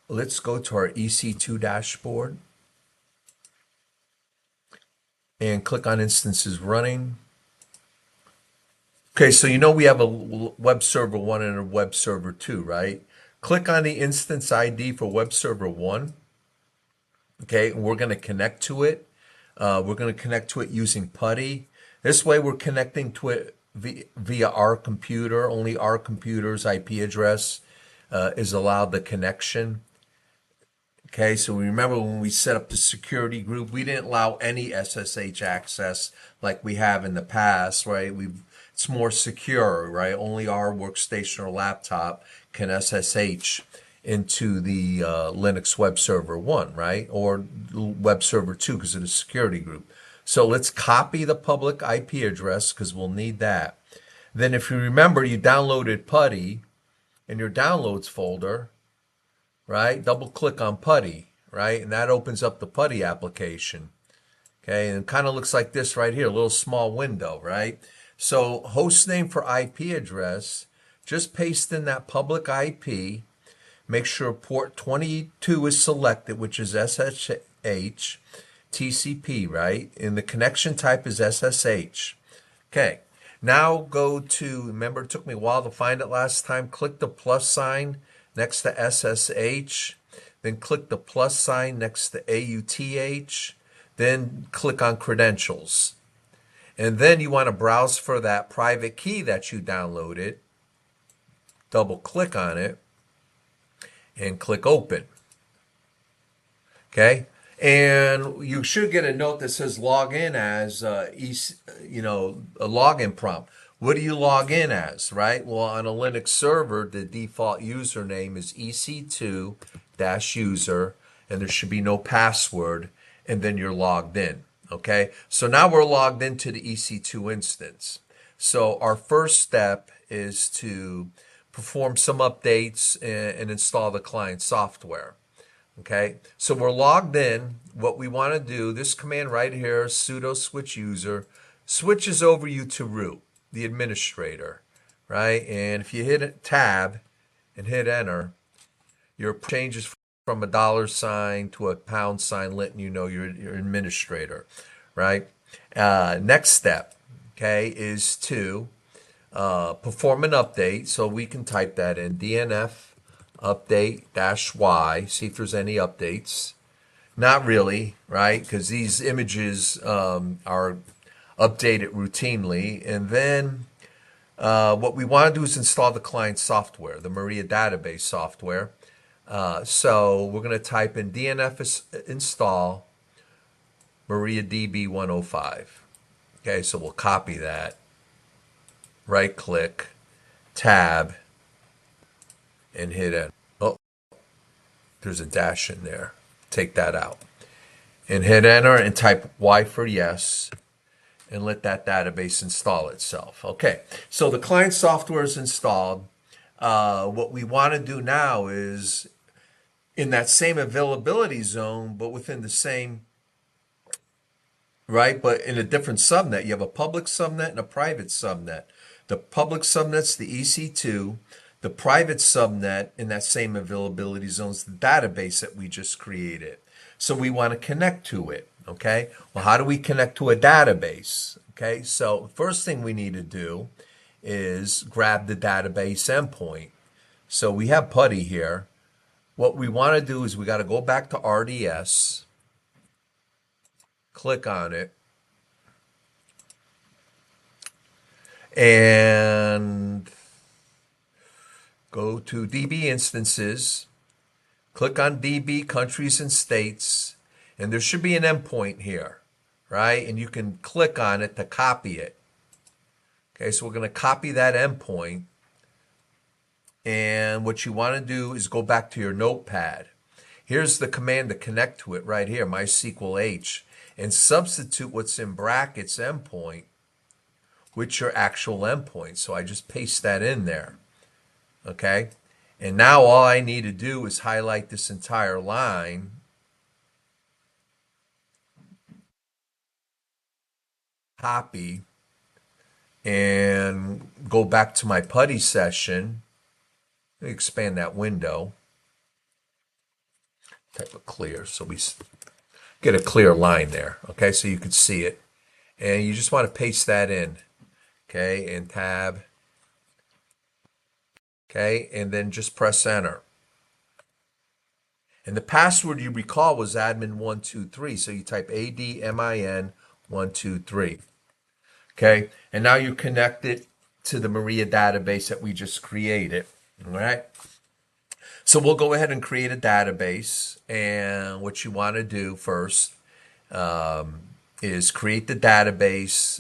let's go to our EC2 dashboard and click on instances running. Okay, so you know we have a web server 1 and a web server 2, right? Click on the instance ID for web server 1. Okay, and we're going to connect to it. We're going to connect to it using PuTTY. This way we're connecting to it via our computer. Only our computer's IP address is allowed the connection. Okay, so remember when we set up the security group, we didn't allow any SSH access like we have in the past, right? It's more secure, right? Only our workstation or laptop can SSH into the Linux web server 1, right? Or web server 2 because of the security group. So let's copy the public IP address because we'll need that. Then if you remember, you downloaded PuTTY in your downloads folder, right? Double click on PuTTY, right? And that opens up the PuTTY application. Okay, and it kind of looks like this right here, a little small window, right? So host name for IP address, just paste in that public IP. Make sure port 22 is selected, which is SSH, TCP, right? And the connection type is SSH. Okay, now go to, remember it took me a while to find it last time, click the plus sign next to SSH, then click the plus sign next to AUTH, then click on credentials. And then you want to browse for that private key that you downloaded, double click on it, and click open. Okay, and you should get a note that says log in as a login prompt. What do you log in as, right? Well, on a Linux server, the default username is EC2-user, and there should be no password, and then you're logged in. Okay, so now we're logged into the EC2 instance. So our first step is to perform some updates and install the client software. Okay, so we're logged in. What we want to do, this command right here, sudo switch user, switches over you to root, the administrator, right? And if you hit tab and hit enter, Your changes from a dollar sign to a pound sign, letting you know you're your administrator, right? Next step, okay, is to perform an update. So we can type that in DNF update dash Y, see if there's any updates. Not really, right? Because these images are updated routinely. And then what we want to do is install the client software, the Maria database software. So we're going to type in DNF install MariaDB 105. Okay, so we'll copy that, right click, tab, and hit enter. Oh, there's a dash in there. Take that out. And hit enter and type Y for yes and let that database install itself. Okay, so the client software is installed. What we want to do now is in that same availability zone, but within the same, right? But in a different subnet. You have a public subnet and a private subnet. The public subnet's the EC2. The private subnet in that same availability zone is the database that we just created. So we want to connect to it, okay? Well, how do we connect to a database? Okay, so first thing we need to do is grab the database endpoint. So we have PuTTY here. What we want to do is we got to go back to RDS, click on it, and go to DB instances, click on DB countries and states, and there should be an endpoint here, right? And you can click on it to copy it. Okay, so we're going to copy that endpoint. And what you want to do is go back to your notepad. Here's the command to connect to it right here, MySQL H, and substitute what's in brackets endpoint with your actual endpoint. So I just paste that in there. Okay, and now all I need to do is highlight this entire line, copy, and go back to my PuTTY session. Expand that window, type of clear, so we get a clear line there. Okay, so you can see it, and you just want to paste that in. Okay, and tab. Okay, and then just press enter. And the password you recall was admin123, so you type admin123. Okay, and now you're connected to the Maria database that we just created. All right, so we'll go ahead and create a database, and what you want to do first is create the database,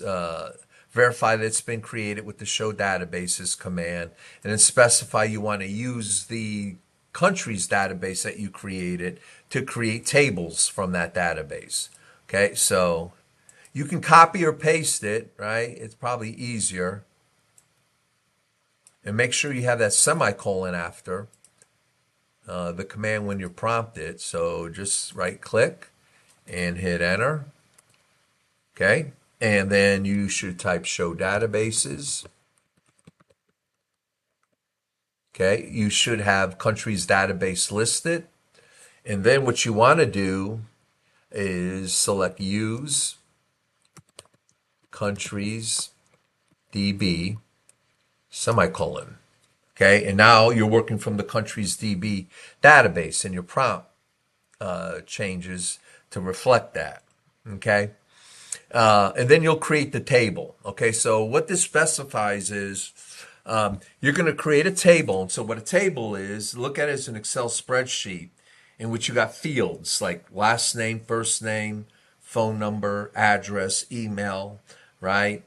verify that it's been created with the show databases command, and then specify you want to use the countries database that you created to create tables from that database. Okay, so you can copy or paste it, right? It's probably easier. And make sure you have that semicolon after the command when you're prompted. So just right click and hit enter. Okay, and then you should type show databases. Okay, you should have countries database listed. And then what you want to do is select use countries DB semicolon. Okay, and now you're working from the countries DB database, and your prompt changes to reflect that. Okay, and then you'll create the table. Okay, so what this specifies is you're going to create a table. So what a table is, look at it as an Excel spreadsheet in which you got fields like last name, first name, phone number, address, email, right?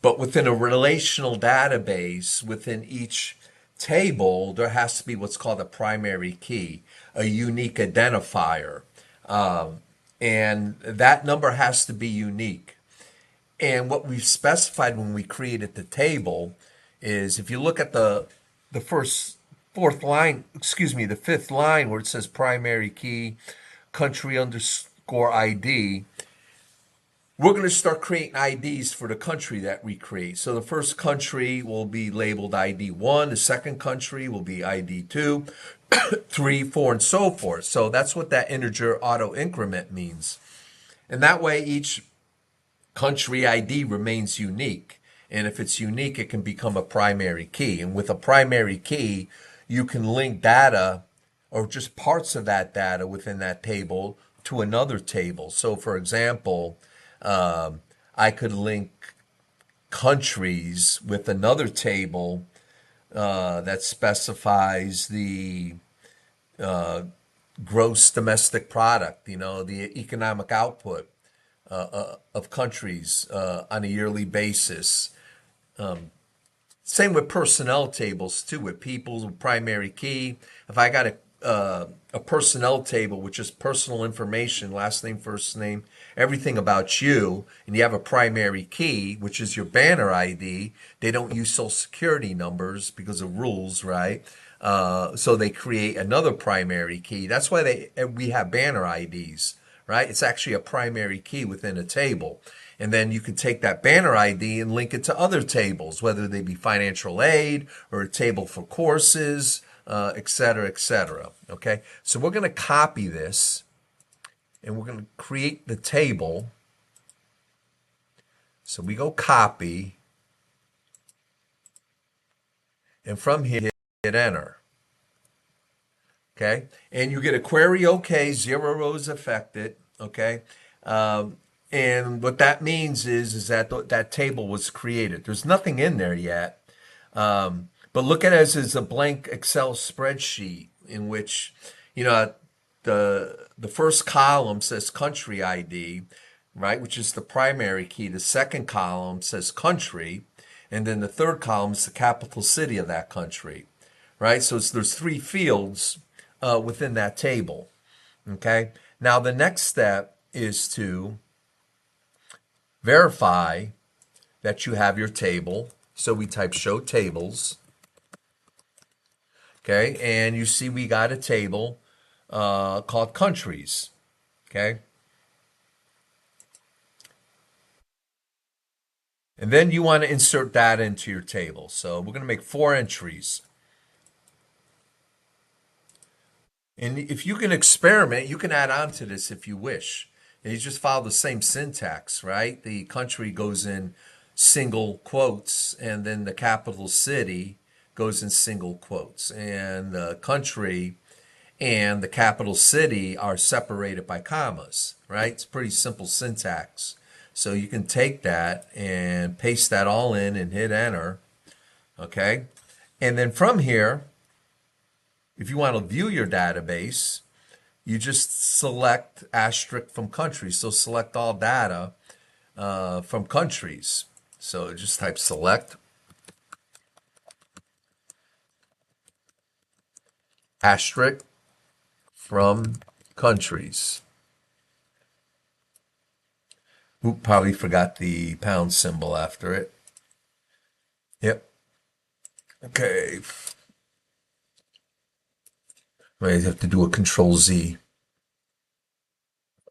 But within a relational database, within each table, there has to be what's called a primary key, a unique identifier. And that number has to be unique. And what we've specified when we created the table is if you look at the fifth line where it says primary key, country underscore ID, we're going to start creating IDs for the country that we create. So the first country will be labeled ID 1, the second country will be ID 2, 3, 4, and so forth. So that's what that integer auto increment means. And that way each country ID remains unique. And if it's unique, it can become a primary key. And with a primary key, you can link data or just parts of that data within that table to another table. So, for example, I could link countries with another table that specifies the gross domestic product, the economic output of countries on a yearly basis. Same with personnel tables too, with people, primary key. If I got a personnel table, which is personal information, last name, first name, everything about you, and you have a primary key, which is your banner ID, they don't use social security numbers because of rules, right? So they create another primary key. That's why we have banner IDs, right? It's actually a primary key within a table. And then you can take that banner ID and link it to other tables, whether they be financial aid or a table for courses, et cetera, et cetera. Okay, so we're going to copy this and we're going to create the table. So we go copy, and from here, hit enter. Okay, and you get a query OK, 0 rows affected. Okay, and what that means is that that table was created. There's nothing in there yet, but look at it as a blank Excel spreadsheet in which, the first column says country ID, right, which is the primary key. The second column says country, and then the third column is the capital city of that country, right? So there's 3 fields within that table. Okay. Now the next step is to verify that you have your table. So we type show tables. Okay, and you see we got a table called countries. Okay, and then you want to insert data into your table. So we're going to make 4 entries. And if you can experiment, you can add on to this if you wish. And you just follow the same syntax, right? The country goes in single quotes, and then the capital city goes in single quotes. And the country and the capital city are separated by commas, right? It's pretty simple syntax. So you can take that and paste that all in and hit enter, okay? And then from here, if you want to view your database, you just select asterisk from countries. So select all data from countries. So just type select asterisk from countries. Oop, probably forgot the pound symbol after it. Yep. Okay. I have to do a control Z.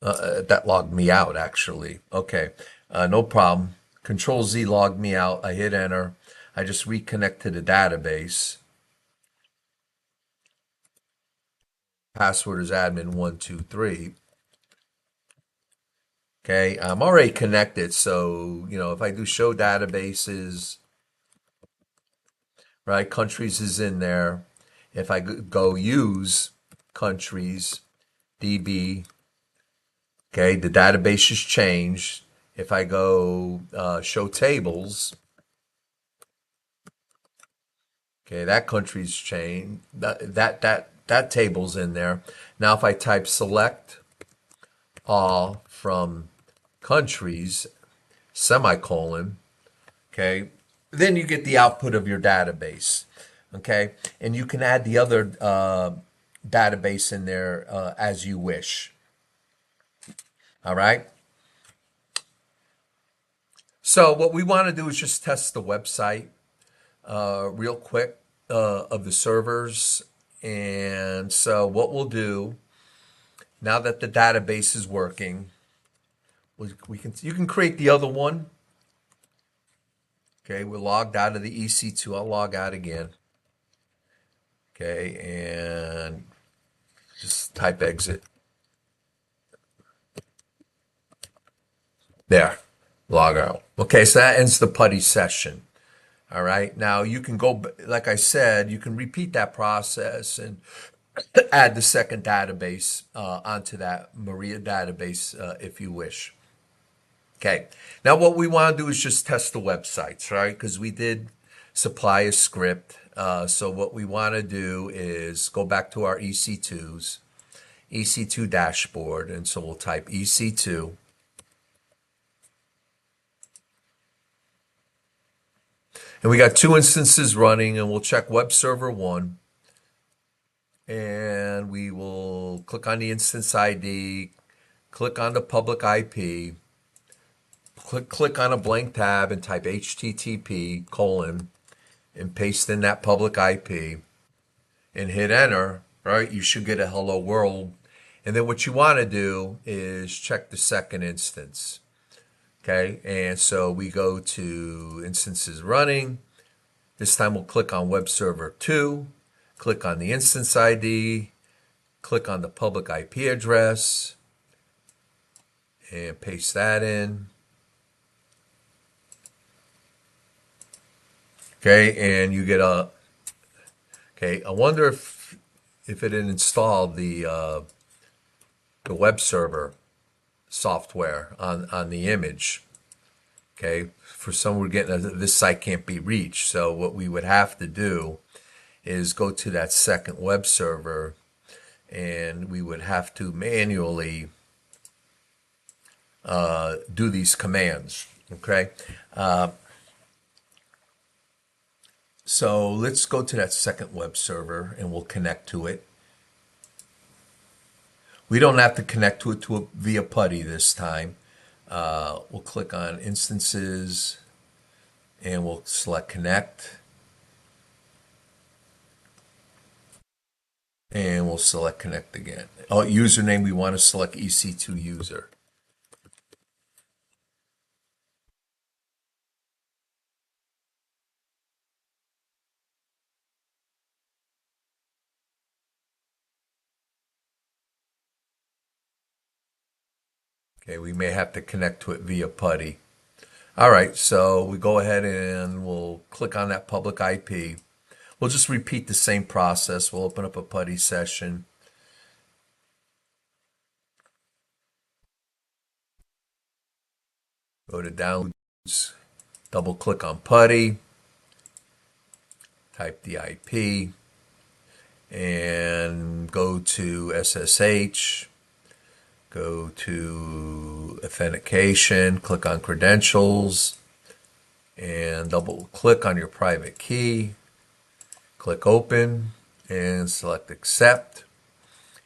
That logged me out, actually. Okay. No problem. Control Z logged me out. I hit enter. I just reconnect to the database. Password is admin123. Okay, I'm already connected, so if I do show databases, right, countries is in there. If I go use countries, DB, okay, the database has changed. If I go show tables, okay, that country's changed. That table's in there. Now if I type select all from countries, semicolon, okay, then you get the output of your database, okay, and you can add the other database in there as you wish. All right. So what we want to do is just test the website real quick of the servers. And so what we'll do now that the database is working, you can create the other one. Okay, we're logged out of the EC2. I'll log out again. Okay, and just type exit. There, log out. Okay, so that ends the putty session. All right, now you can go, like I said, you can repeat that process and add the second database onto that Maria database if you wish. Okay, now what we want to do is just test the websites, right? Because we did supply a script. So what we want to do is go back to our EC2s, EC2 dashboard, and so we'll type EC2. And we got two instances running, and we'll check web server 1. And we will click on the instance ID, click on the public IP, click on a blank tab and type HTTP colon and paste in that public IP and hit enter, right? You should get a hello world. And then what you want to do is check the second instance. Okay, and so we go to instances running. This time we'll click on web server 2, click on the instance ID, click on the public IP address, and paste that in. Okay, and you get a, okay, I wonder if it had installed the web server software on the image. Okay, for some we're getting this site can't be reached. So what we would have to do is go to that second web server and we would have to manually do these commands. Okay, so let's go to that second web server and we'll connect to it. We don't have to connect to it via PuTTY this time. We'll click on instances and we'll select connect. And we'll select connect again. Oh, username, we want to select EC2 user. Okay, we may have to connect to it via PuTTY. All right, so we go ahead and we'll click on that public IP. We'll just repeat the same process. We'll open up a PuTTY session. Go to downloads, double click on PuTTY, type the IP, and go to SSH, go to authentication, click on credentials, and double click on your private key. Click open and select accept.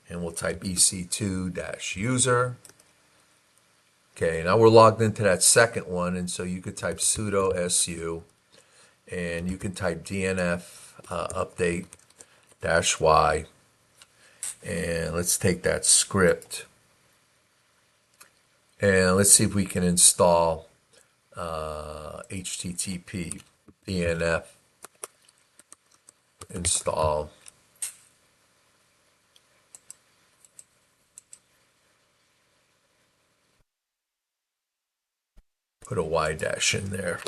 And we'll type EC2-user. Okay, now we're logged into that second one, and so you could type sudo su, and you can type DNF update -y, and let's take that script, and let's see if we can install HTTP DNF install. Put a Y dash in there.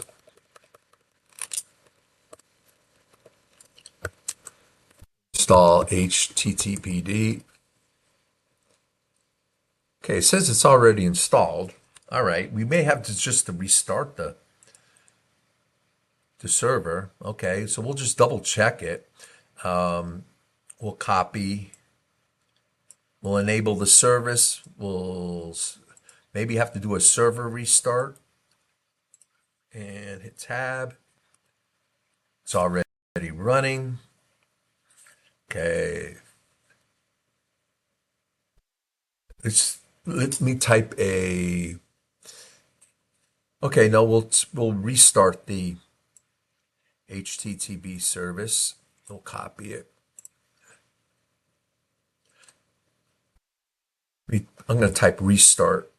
Install HTTPD. Okay, it says it's already installed. All right, we may have to just to restart the server. Okay, so we'll just double check it. We'll copy. We'll enable the service. We'll maybe have to do a server restart. And hit tab. It's already running. Okay. Let me type a. Okay, no, we'll restart the HTTP service. We'll copy it. I'm going to type restart.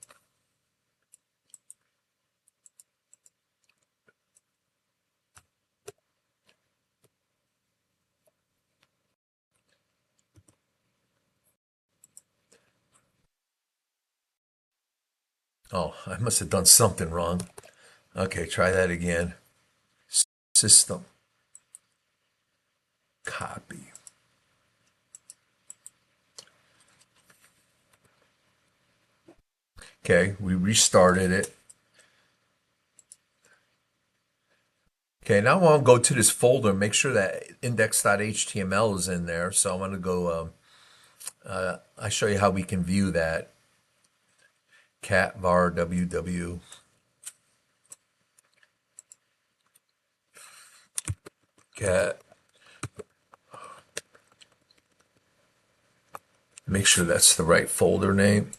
Oh, I must have done something wrong. Okay, try that again. System, copy. Okay, we restarted it. Okay, now I want to go to this folder and make sure that index.html is in there. So I'm going to go, I'll show you how we can view that. Cat var ww cat. Make sure that's the right folder name.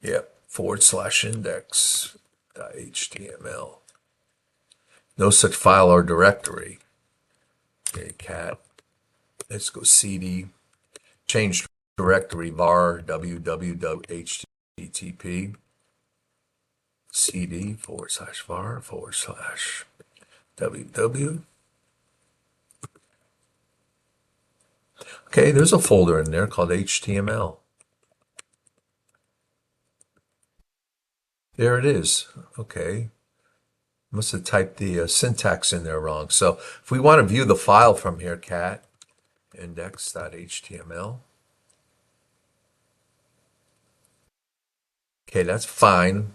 Yep, /index.html. No such file or directory. Okay, cat. Let's go cd. Change directory var www.http cd /var/www. Okay, there's a folder in there called HTML. There it is. Okay. Must have typed the syntax in there wrong. So if we want to view the file from here, cat index.html. Okay, that's fine.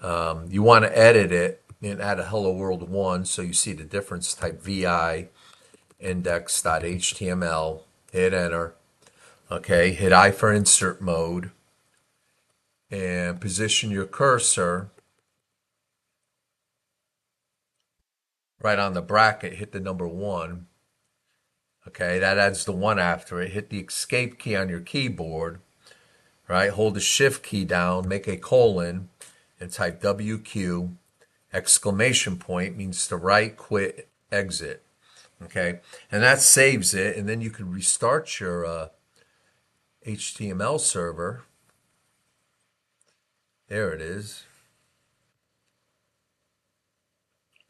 You want to edit it and add a hello world 1 so you see the difference. Type vi index.html, hit enter. Okay, hit I for insert mode and position your cursor right on the bracket, hit the number 1. Okay, that adds the 1 after it. Hit the escape key on your keyboard, right? Hold the shift key down, make a colon, and type WQ, exclamation point means to write, quit, exit. Okay, and that saves it, and then you can restart your HTML server. There it is.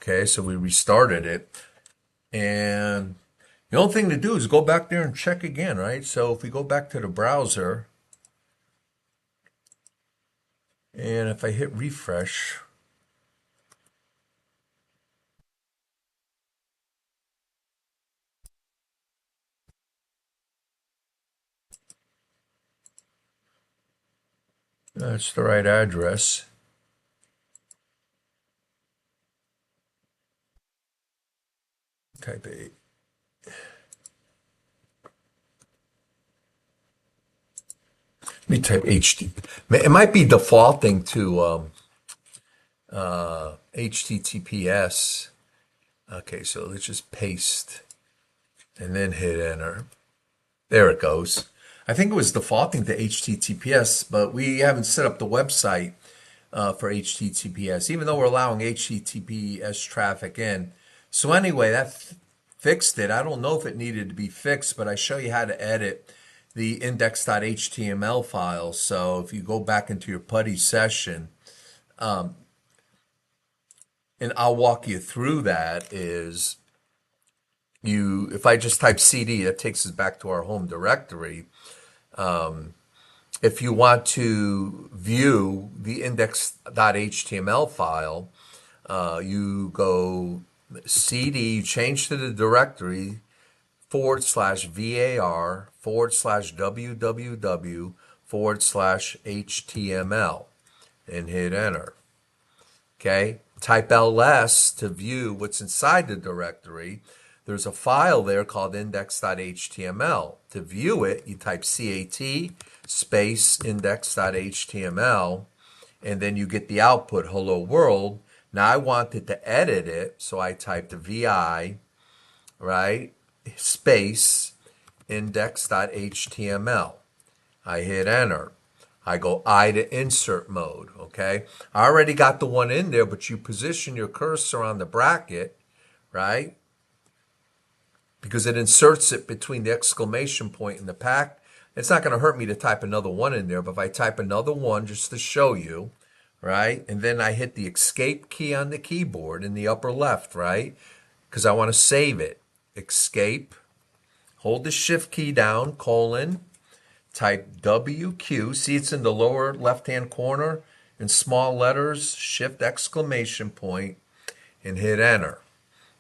Okay, so we restarted it, and the only thing to do is go back there and check again, right? So if we go back to the browser, and if I hit refresh, that's the right address. Type 8. Let me type HD. It might be defaulting to HTTPS. Okay, so let's just paste and then hit enter. There it goes. I think it was defaulting to HTTPS, but we haven't set up the website for HTTPS, even though we're allowing HTTPS traffic in. So anyway, that fixed it. I don't know if it needed to be fixed, but I show you how to edit the index.html file. So if you go back into your PuTTY session, and I'll walk you through that, is if I just type cd, that takes us back to our home directory. If you want to view the index.html file, you go cd, you change to the directory /var/www/html and hit enter. Okay, type ls to view what's inside the directory. There's a file there called index.html. To view it, you type cat space index.html, and then you get the output hello world. Now I wanted to edit it, so I typed vi, right, space index.html. I hit enter. I go I to insert mode, okay? I already got the one in there, but you position your cursor on the bracket, right? Because it inserts it between the exclamation point and the pack. It's not going to hurt me to type another one in there, but if I type another one just to show you, right? And then I hit the escape key on the keyboard in the upper left, right? Because I want to save it. Escape, hold the shift key down, colon, type WQ. See, it's in the lower left-hand corner in small letters, shift exclamation point, and hit enter.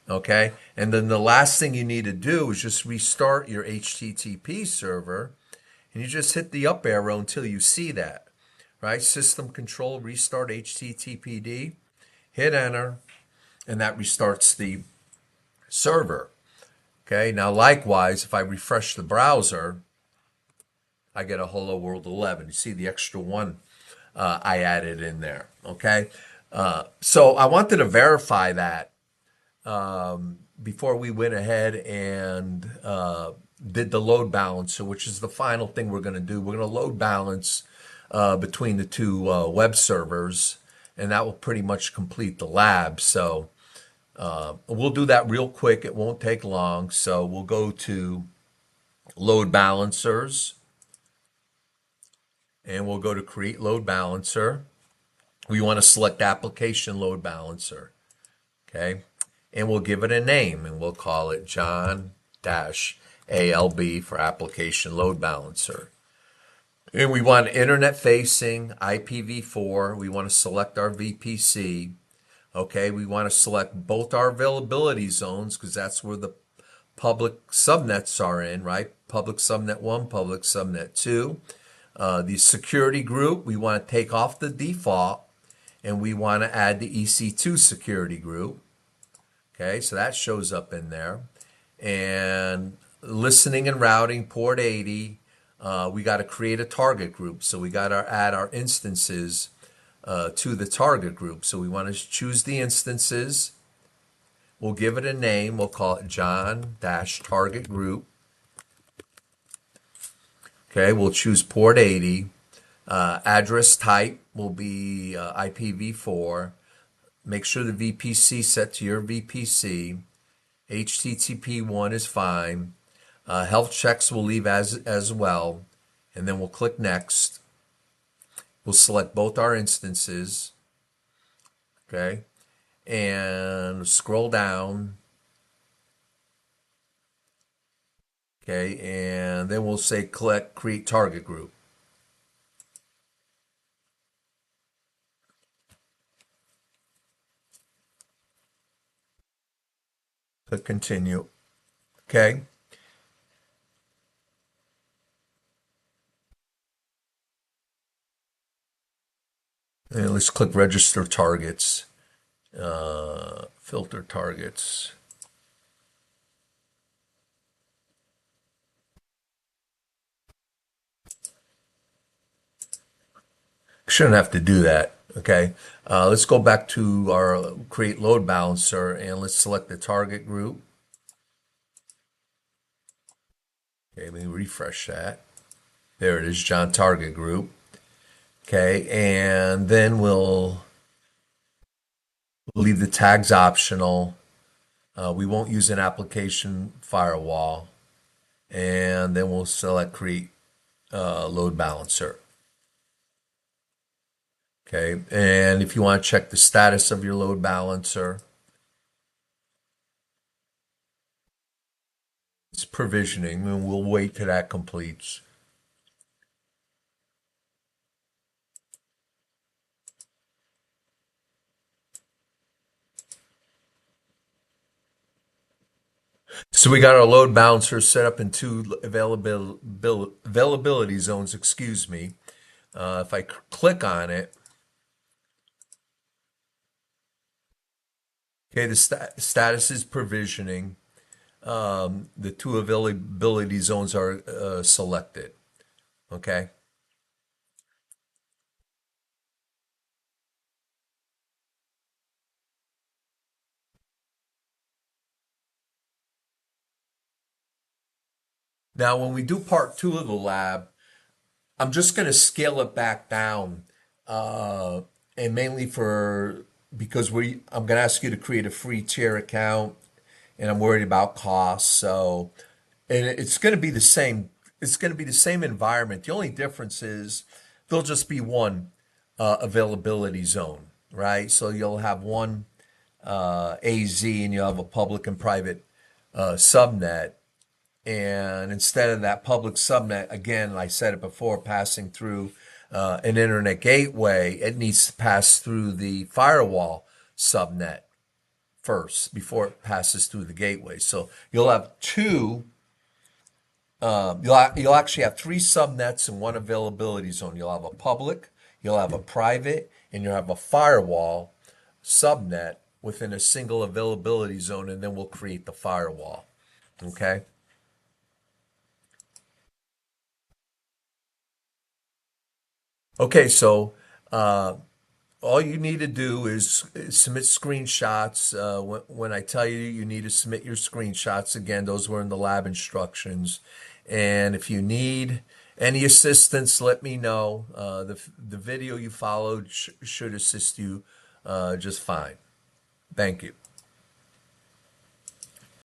Okay. And then the last thing you need to do is just restart your HTTP server, and you just hit the up arrow until you see that, right? System control, restart HTTPD, hit enter, and that restarts the server. Okay. Now, likewise, if I refresh the browser, I get a Hello World 11. You see the extra one I added in there. Okay. So I wanted to verify that before we went ahead and did the load balancer, which is the final thing we're going to do. We're going to load balance between the two web servers, and that will pretty much complete the lab. So we'll do that real quick. It won't take long. So we'll go to load balancers, and we'll go to create load balancer. We want to select application load balancer. Okay. And we'll give it a name, and we'll call it John-ALB for application load balancer. And we want internet facing IPv4. We want to select our VPC. Okay, we want to select both our availability zones because that's where the public subnets are in, right? Public subnet 1, public subnet 2. The security group, we want to take off the default, and we want to add the EC2 security group. Okay, so that shows up in there. And listening and routing, port 80, we got to create a target group. So we got to add our instances to the target group. So we want to choose the instances. We'll give it a name. We'll call it John-target group. Okay, we'll choose port 80. Address type will be IPv4. Make sure the VPC set to your VPC. HTTP1 is fine. Health checks we'll leave as well. And then we'll click next. We'll select both our instances. Okay. And scroll down. Okay. And then we'll say click create target group. Click continue. Okay. And let's click register targets. Filter targets. Shouldn't have to do that. Okay. Let's go back to our create load balancer, and let's select the target group. Okay, let me refresh that. There it is, John target group. Okay, and then we'll leave the tags optional. We won't use an application firewall. And then we'll select create load balancer. Okay, and if you want to check the status of your load balancer, it's provisioning, and we'll wait till that completes. So we got our load balancer set up in two availability zones, excuse me. If I click on it, okay, the status is provisioning. The two availability zones are selected. Okay. Now, when we do part 2 of the lab, I'm just going to scale it back down, and mainly because I'm going to ask you to create a free tier account, and I'm worried about costs. So, and it's going to be the same. It's going to be the same environment. The only difference is there'll just be one availability zone, right? So you'll have one AZ, and you'll have a public and private subnet. And instead of that public subnet, again, I said it before, passing through an internet gateway, it needs to pass through the firewall subnet first before it passes through the gateway. So you'll have two, you'll actually have three subnets in one availability zone. You'll have a public, you'll have a private, and you'll have a firewall subnet within a single availability zone, and then we'll create the firewall. Okay. Okay, so all you need to do is submit screenshots. When I tell you you need to submit your screenshots, again, those were in the lab instructions. And if you need any assistance, let me know. The video you followed should assist you just fine. Thank you.